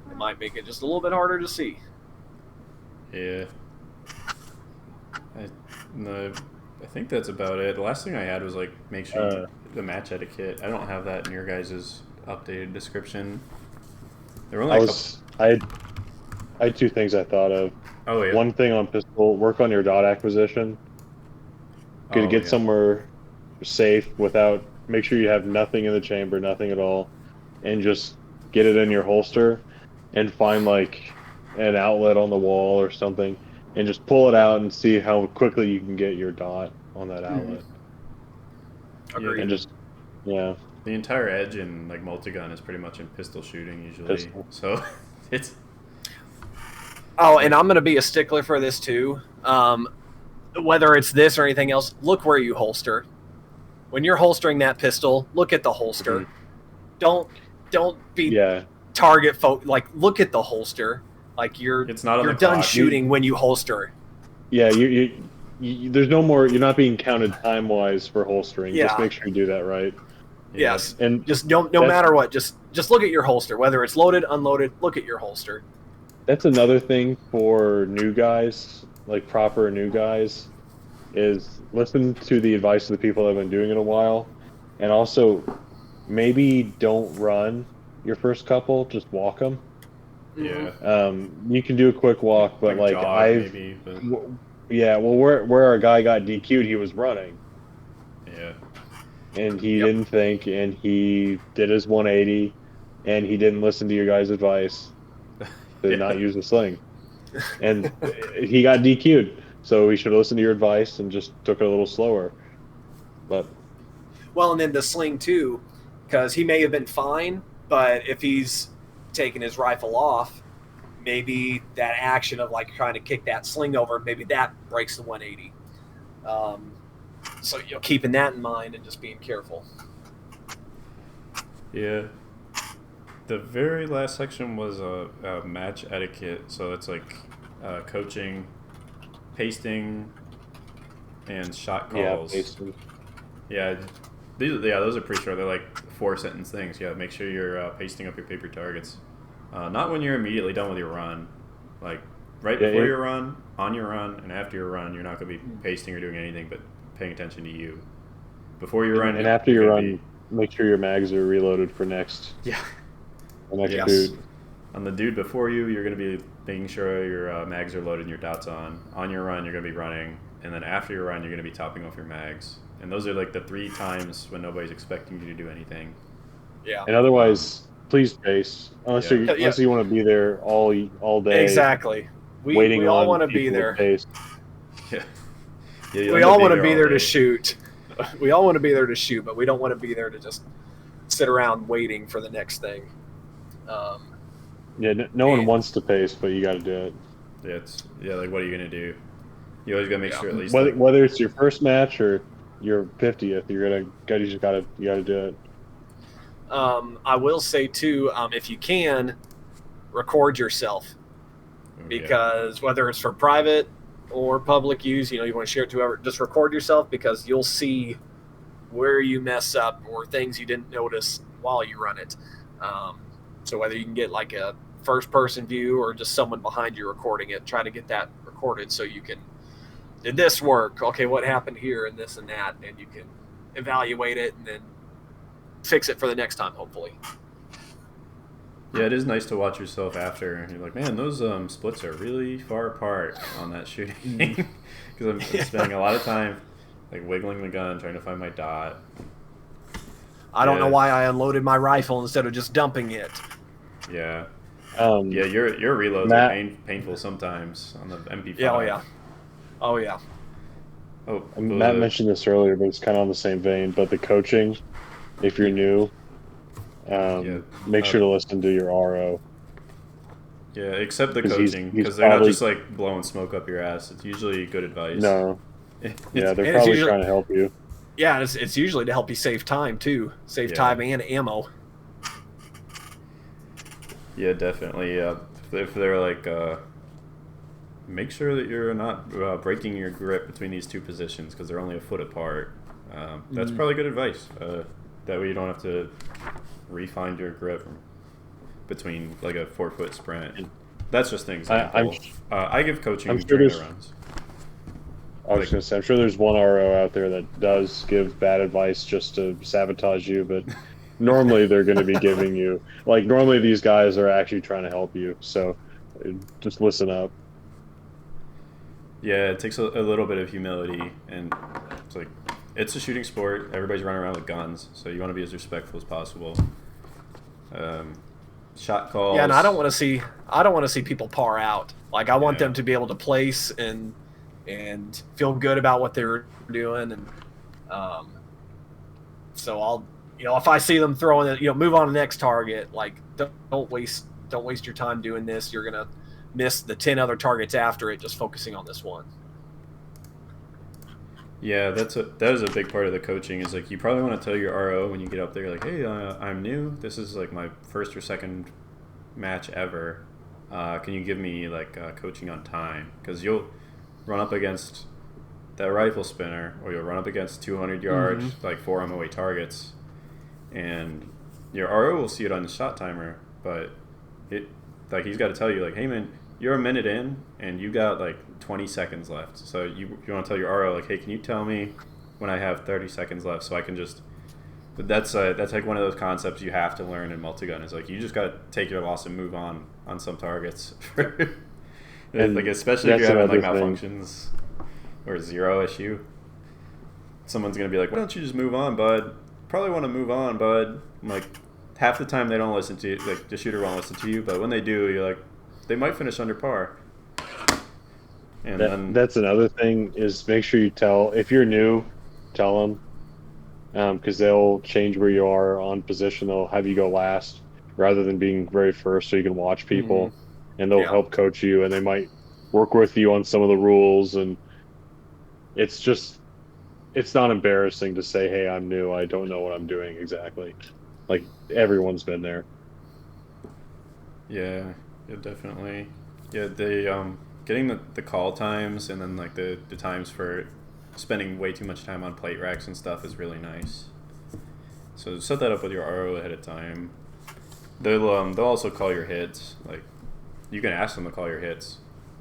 It might make it just a little bit harder to see.
Yeah. I think that's about it. The last thing I had was like make sure the match etiquette. I don't have that in your guys' updated description. There were only
I had two things I thought of.
Oh yeah.
One thing on pistol: work on your dot acquisition. Get somewhere safe without. Make sure you have nothing in the chamber, nothing at all, and just get it in your holster, and find like an outlet on the wall or something, and just pull it out and see how quickly you can get your dot on that outlet.
Agreed.
And just
the entire edge in like multi-gun is pretty much in pistol shooting usually. So it's
and I'm gonna be a stickler for this too. Whether it's this or anything else, look where you holster. When you're holstering that pistol, look at the holster. Don't be target like look at the holster. Like you're done shooting when you holster.
Yeah, you there's no more. You're not being counted time wise for holstering.
Yeah.
Just make sure you do that right.
Yes, and just no matter what, just look at your holster. Whether it's loaded, unloaded, look at your holster.
That's another thing for new guys, like proper new guys, is listen to the advice of the people that have been doing it a while, and also maybe don't run your first couple, just walk them.
Yeah.
You can do a quick walk, but like where our guy got DQ'd, he was running.
Yeah.
And he didn't think, and he did his 180, and he didn't listen to your guys' advice to not use the sling. And he got DQ'd. So he should have listened to your advice and just took it a little slower. But
and then the sling too, because he may have been fine, but if he's taking his rifle off, maybe that action of like trying to kick that sling over, maybe that breaks the 180. So keeping that in mind and just being careful.
Yeah. The very last section was a match etiquette, so it's like coaching, pasting, and shot calls.
Yeah, pasting.
Yeah, those are pretty short. They're like 4-sentence things. Yeah, make sure you're pasting up your paper targets. Not when you're immediately done with your run. Like right before your run, on your run, and after your run, you're not going to be pasting or doing anything but paying attention to you. Before you run,
and after your run, make sure your mags are reloaded for next.
Yeah.
The next dude.
On the dude before you, you're going to be making sure your mags are loaded and your dots on. On your run, you're going to be running, and then after your run, you're going to be topping off your mags. And those are like the 3 times when nobody's expecting you to do anything.
Yeah.
And otherwise, please pace. Unless
Yeah.
you want to be there all day.
Exactly.
Waiting
We all
on
want to be
people
there.
to pace.
Yeah. Yeah, you
We
end up
all
being
want to be
all
there to
day.
shoot. We all want to be there to shoot, but we don't want to be there to just sit around waiting for the next thing.
Yeah, no one
And-
wants to pace, but you got to do it.
Like what are you gonna do? You always gotta make
Yeah.
sure at least like
Whether it's your first match or your 50th, you just gotta do it.
I will say too, if you can, record yourself, because whether it's for private or public use, you want to share it to whoever. Just record yourself, because you'll see where you mess up or things you didn't notice while you run it. So whether you can get like a first-person view or just someone behind you recording it, try to get that recorded so you can. Did this work? Okay, what happened here and this and that, and you can evaluate it and then fix it for the next time, hopefully.
Yeah, it is nice to watch yourself after, and you're like, man, those splits are really far apart on that shooting, because I'm spending a lot of time like wiggling the gun, trying to find my dot.
I don't know why I unloaded my rifle instead of just dumping it.
Yeah.
Yeah,
your reloads are painful sometimes on the MP5.
Yeah, oh yeah.
Oh,
Matt mentioned this earlier, but it's kind of on the same vein. But the coaching, if you're new, make sure to listen to your RO.
Yeah, except the coaching, because they're not just like blowing smoke up your ass. It's usually good advice.
No. Yeah, they're probably trying to help you.
Yeah, it's usually to help you save time too, time and ammo.
Yeah, definitely. If they're like, make sure that you're not breaking your grip between these two positions, because they're only a foot apart. That's probably good advice. That way you don't have to refine your grip between like a 4-foot sprint. That's just an example. I give coaching during the runs.
I was going to say, I'm sure there's one RO out there that does give bad advice just to sabotage you, but normally they're going to be giving you, like, normally these guys are actually trying to help you, so just listen up.
Yeah, it takes a little bit of humility, and it's a shooting sport. Everybody's running around with guns, so you want to be as respectful as possible. Shot calls.
Yeah, and I don't want to see people par out. Like, I want them to be able to place and feel good about what they're doing, and so I'll, if I see them throwing it, move on to the next target. Like, don't waste your time doing this. You're gonna miss the 10 other targets after it, just focusing on this one.
Yeah, that is a big part of the coaching. Is like, you probably want to tell your RO when you get up there, like, hey, I'm new. This is like my first or second match ever. Can you give me like coaching on time? Because you'll run up against that rifle spinner, or you'll run up against 200 yard like 4 MOA targets, and your RO will see it on the shot timer, but he's got to tell you, like, hey man, you're a minute in and you got like 20 seconds left. So you want to tell your RO, like, hey, can you tell me when I have 30 seconds left, so I can just. But that's like one of those concepts you have to learn in multigun. Is like, you just got to take your loss and move on some targets. And like, especially if you're having like malfunctions or zero issue, someone's gonna be like, why don't you just move on, bud? Probably want to move on, bud. I'm like, half the time they don't listen to you, like the shooter won't listen to you, but when they do, you're like, they might finish under par. And
that's another thing, is make sure you tell, if you're new, tell them, because they'll change where you are on position. They'll have you go last rather than being very first, so you can watch people. And they'll help coach you, and they might work with you on some of the rules. And it's not embarrassing to say, hey, I'm new, I don't know what I'm doing exactly. Like, everyone's been there.
Yeah, definitely. Yeah, they getting the call times, and then like the times for spending way too much time on plate racks and stuff is really nice. So set that up with your RO ahead of time. They'll also call your hits. Like, you can ask them to call your hits.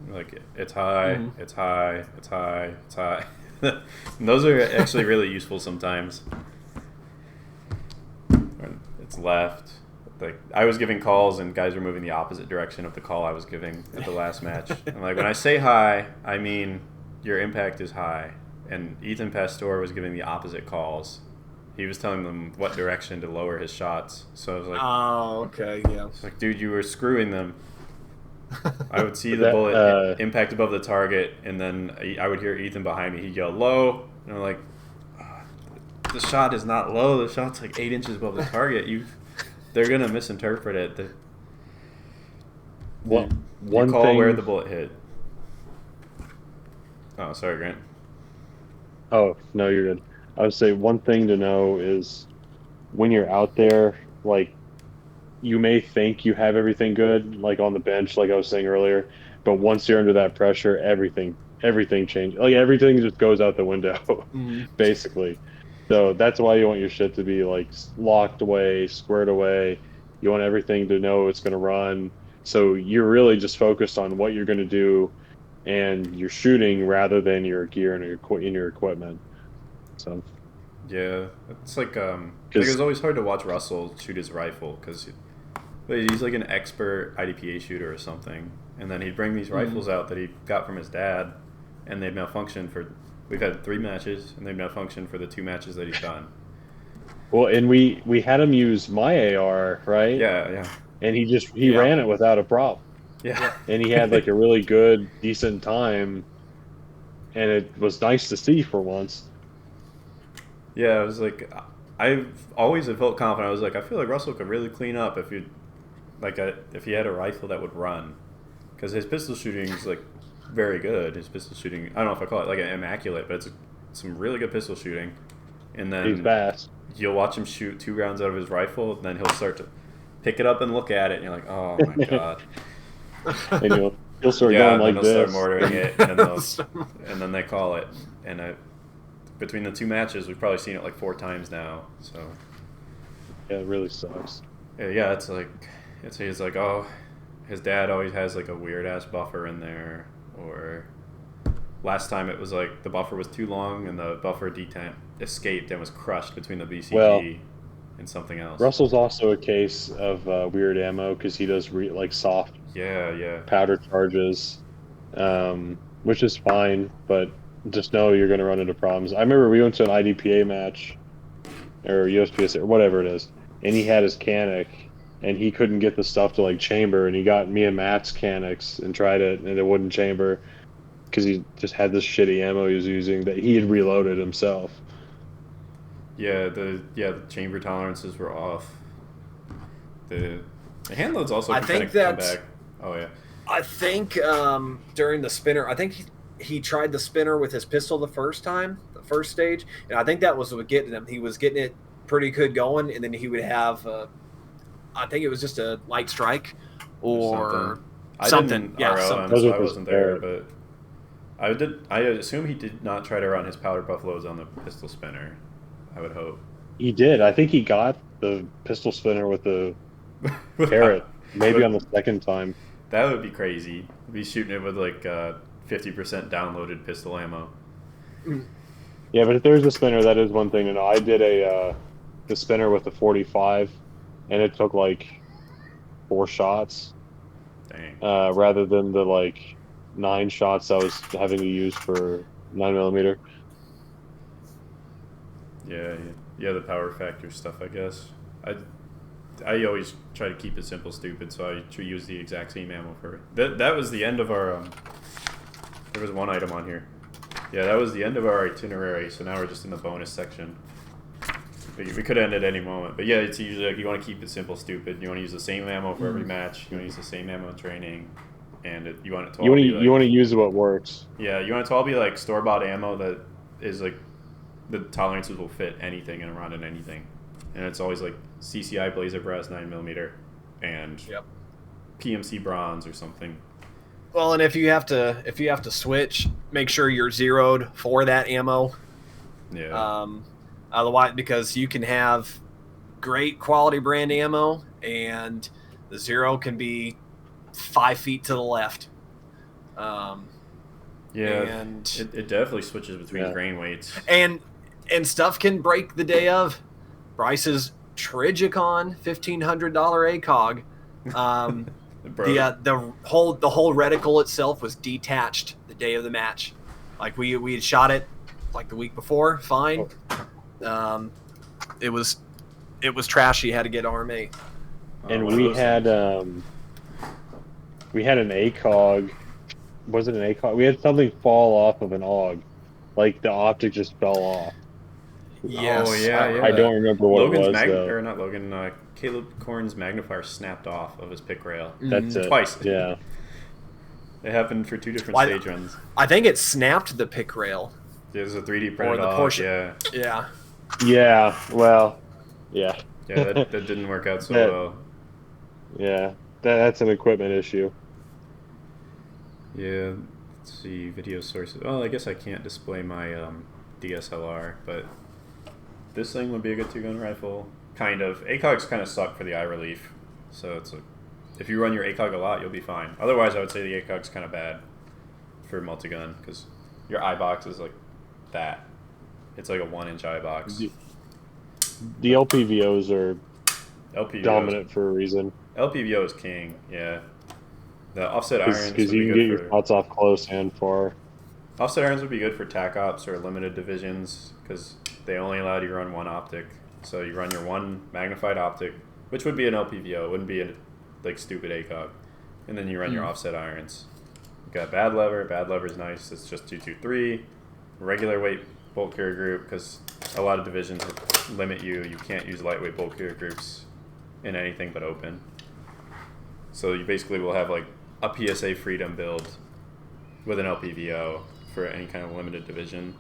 Like, it's high, it's high, it's high, it's high. And those are actually really useful sometimes. It's left. Like, I was giving calls and guys were moving the opposite direction of the call I was giving at the last match. And like, when I say high, I mean your impact is high. And Ethan Pastor was giving the opposite calls. he was telling them what direction to lower his shots. So I was like,
oh, okay, yeah.
it's like, dude, you were screwing them. I would see the
That,
bullet impact above the target, and then I would hear Ethan behind me. He'd yell low, and I'm like, the shot is not low. The shot's like 8 inches above the target. They're gonna misinterpret it. You call
thing
where the bullet hit. Oh, sorry, Grant.
Oh, no, you're good. I would say one thing to know is when you're out there, like, you may think you have everything good, like on the bench, like I was saying earlier, but once you're under that pressure, everything changes. Like, everything just goes out the window, basically. So that's why you want your shit to be, like, locked away, squared away. You want everything to know it's going to run. So you're really just focused on what you're going to do and you're shooting rather than your gear and your equipment. So
yeah, it's like it was always hard to watch Russell shoot his rifle because he's like an expert IDPA shooter or something, and then he'd bring these rifles out that he got from his dad, and they'd malfunction for. We've had 3 matches, and they've malfunctioned for the 2 matches that he's done.
Well, and we had him use my AR, right?
Yeah.
And he ran it without a problem.
Yeah.
And he had like a really good, decent time, and it was nice to see for once.
Yeah, it was like I've always felt confident. I was like, I feel like Russell could really clean up if he had a rifle that would run, because his pistol shooting is like very good. His pistol shooting, I don't know if I call it like an immaculate, but it's some really good pistol shooting. And then
he's fast.
You'll watch him shoot 2 rounds out of his rifle, and then he'll start to pick it up and look at it, and you're like, oh my god.
And you'll start going like this.
Start mortaring it, and then they call it. And between the 2 matches, we've probably seen it like 4 times now. So
yeah, it really sucks.
Yeah, it's like, oh, his dad always has like a weird ass buffer in there, or last time it was like the buffer was too long and the buffer detent escaped and was crushed between the BCG and something else.
Russell's also a case of weird ammo because he does like soft powder charges, which is fine, but just know you're going to run into problems. I remember we went to an IDPA match, or USPS, or whatever it is, and he had his Canic, and he couldn't get the stuff to like chamber, and he got me and Matt's Canics and tried it, and it wouldn't chamber because he just had this shitty ammo he was using that he had reloaded himself.
Yeah, the chamber tolerances were off. The hand loads also come back. Oh yeah.
I think during the spinner, I think he tried the spinner with his pistol the first stage, and I think that was what getting him. He was getting it pretty good going, and then he would have, I think it was just a light strike or something.
Yeah, something. So I wasn't there, but I assume he did not try to run his powder buffaloes on the pistol spinner. I would hope.
He did. I think he got the pistol spinner with the carrot, maybe on the second time.
That would be crazy. Be shooting it with like 50% downloaded pistol ammo.
Yeah, but if there's a spinner, that is one thing to know. I did the spinner with the 45, and it took like 4 shots.
Dang.
Rather than the like 9 shots I was having to use for 9mm.
Yeah, the power factor stuff, I guess. I always try to keep it simple, stupid, so I use the exact same ammo for it. That was the end of our. There was one item on here. Yeah, that was the end of our itinerary. So now we're just in the bonus section. We could end at any moment, but yeah, it's usually like you want to keep it simple, stupid. You want to use the same ammo for every match. You want to use the same ammo in training, and you want it to all
you want to use what works.
Yeah, you want it to all be like store-bought ammo that is like the tolerances will fit anything and around in anything, and it's always like CCI Blazer Brass 9mm and PMC Bronze or something.
Well, and if you have to switch, make sure you're zeroed for that ammo.
Yeah.
Otherwise, because you can have great quality brand ammo, and the zero can be 5 feet to the left.
And it definitely switches between grain weights.
And stuff can break the day of. Bryce's Trigicon $1,500 ACOG. The whole reticle itself was detached the day of the match. Like we had shot it like the week before, fine. it was trashy. Had to get RMA.
And
one of
we
those
had
things.
we had an ACOG. Was it an ACOG? We had something fall off of an AUG, like the optic just fell off.
Yes,
Oh yeah,
I remember
I
yeah.
that.
don't remember what
Logan's
it was though.
or not Logan. Caleb Corn's magnifier snapped off of his pick rail
That's it.
twice.
Yeah.
It happened for 2 different
Why-
stage runs.
I think it snapped the pick rail.
There's a 3D printed
the
off.
portion.
Yeah,
Yeah.
Yeah. Well. Yeah.
yeah. That didn't work out so
That-
well.
Yeah. That's an equipment issue.
Yeah. Let's see video sources. Well, I guess I can't display my DSLR, but this thing would be a good 2-gun rifle. Kind of. ACOGs kind of suck for the eye relief, so it's if you run your ACOG a lot, you'll be fine. Otherwise, I would say the ACOG's kind of bad for multi-gun because your eye box is like that. It's like a 1-inch eye box.
The LPVOs are
LPVO
dominant for a reason.
LPVO is king. Yeah. The offset irons
Because
would
you
be
can get
good
your shots off close and far.
Offset irons would be good for TAC ops or limited divisions because they only allowed you to run one optic. So you run your one magnified optic, which would be an LPVO. It wouldn't be a like stupid ACOG. And then you run your offset irons. You got bad lever. Bad lever is nice. It's just 223. Regular weight bolt carrier group because a lot of divisions limit you. You can't use lightweight bolt carrier groups in anything but open. So you basically will have like a PSA freedom build with an LPVO for any kind of limited division.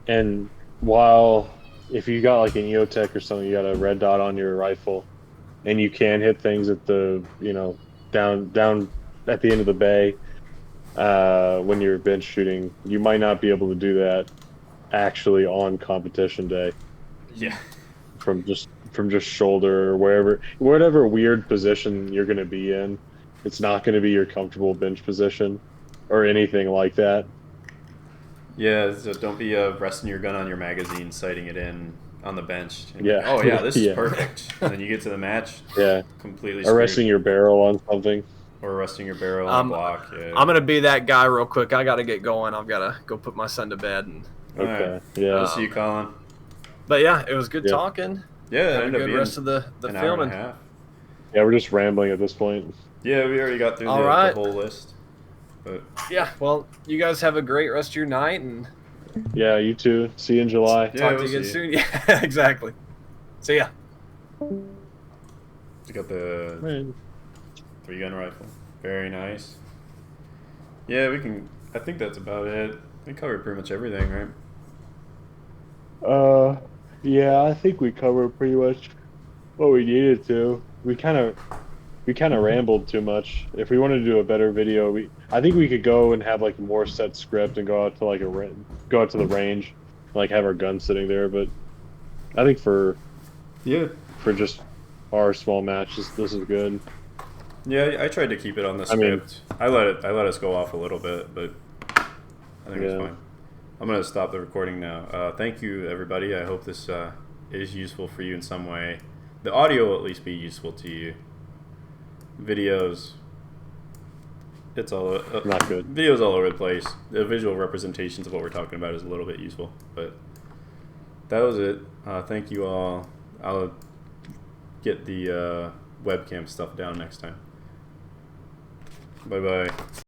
And while if you got like an EOTech or something, you got a red dot on your rifle, and you can hit things at the down at the end of the bay when you're bench shooting, you might not be able to do that actually on competition day.
Yeah.
From just shoulder or whatever weird position you're going to be in, it's not going to be your comfortable bench position or anything like that.
Yeah, so don't be resting your gun on your magazine, sighting it in on the bench. And
Yeah.
like, oh yeah, this
Yeah.
is perfect. And then you get to the match,
Yeah.
completely
Or
screwed.
resting your barrel on something.
Or resting your barrel on a block. Yeah.
I'm gonna be that guy real quick. I gotta get going. I've gotta go put my son to bed. And
Okay.
Alright.
Yeah.
I'll see you, Colin.
but yeah, it was good
Yeah.
talking.
Yeah, it
Have a
ended up
good
being
rest of the
an hour and
filming.
a half.
Yeah, we're just rambling at this point.
Yeah, we already got through
All
the
right.
whole list. But
Yeah, well, you guys have a great rest of your night and
Yeah, you too. See you in July.
Yeah,
talk
we'll
to you again
see.
soon. Yeah, exactly. See ya.
we got the
Man.
3-gun rifle. Very nice. Yeah, I think that's about it. We covered pretty much everything, right?
Yeah, I think we covered pretty much what we needed to. We kind of rambled too much. If we wanted to do a better video, I think we could go and have like a more set script and go out to like go out to the range, like have our gun sitting there. But I think for just our small matches, this is good.
Yeah, I tried to keep it on the
I mean-
script. I let us go off a little bit, but I think it's
Yeah.
fine. I'm gonna stop the recording now. Thank you, everybody. I hope this is useful for you in some way. The audio will at least be useful to you. Videos, it's all
Not good.
Videos all over the place. The visual representations of what we're talking about is a little bit useful, but that was it. Thank you all. I'll get the webcam stuff down next time. Bye bye.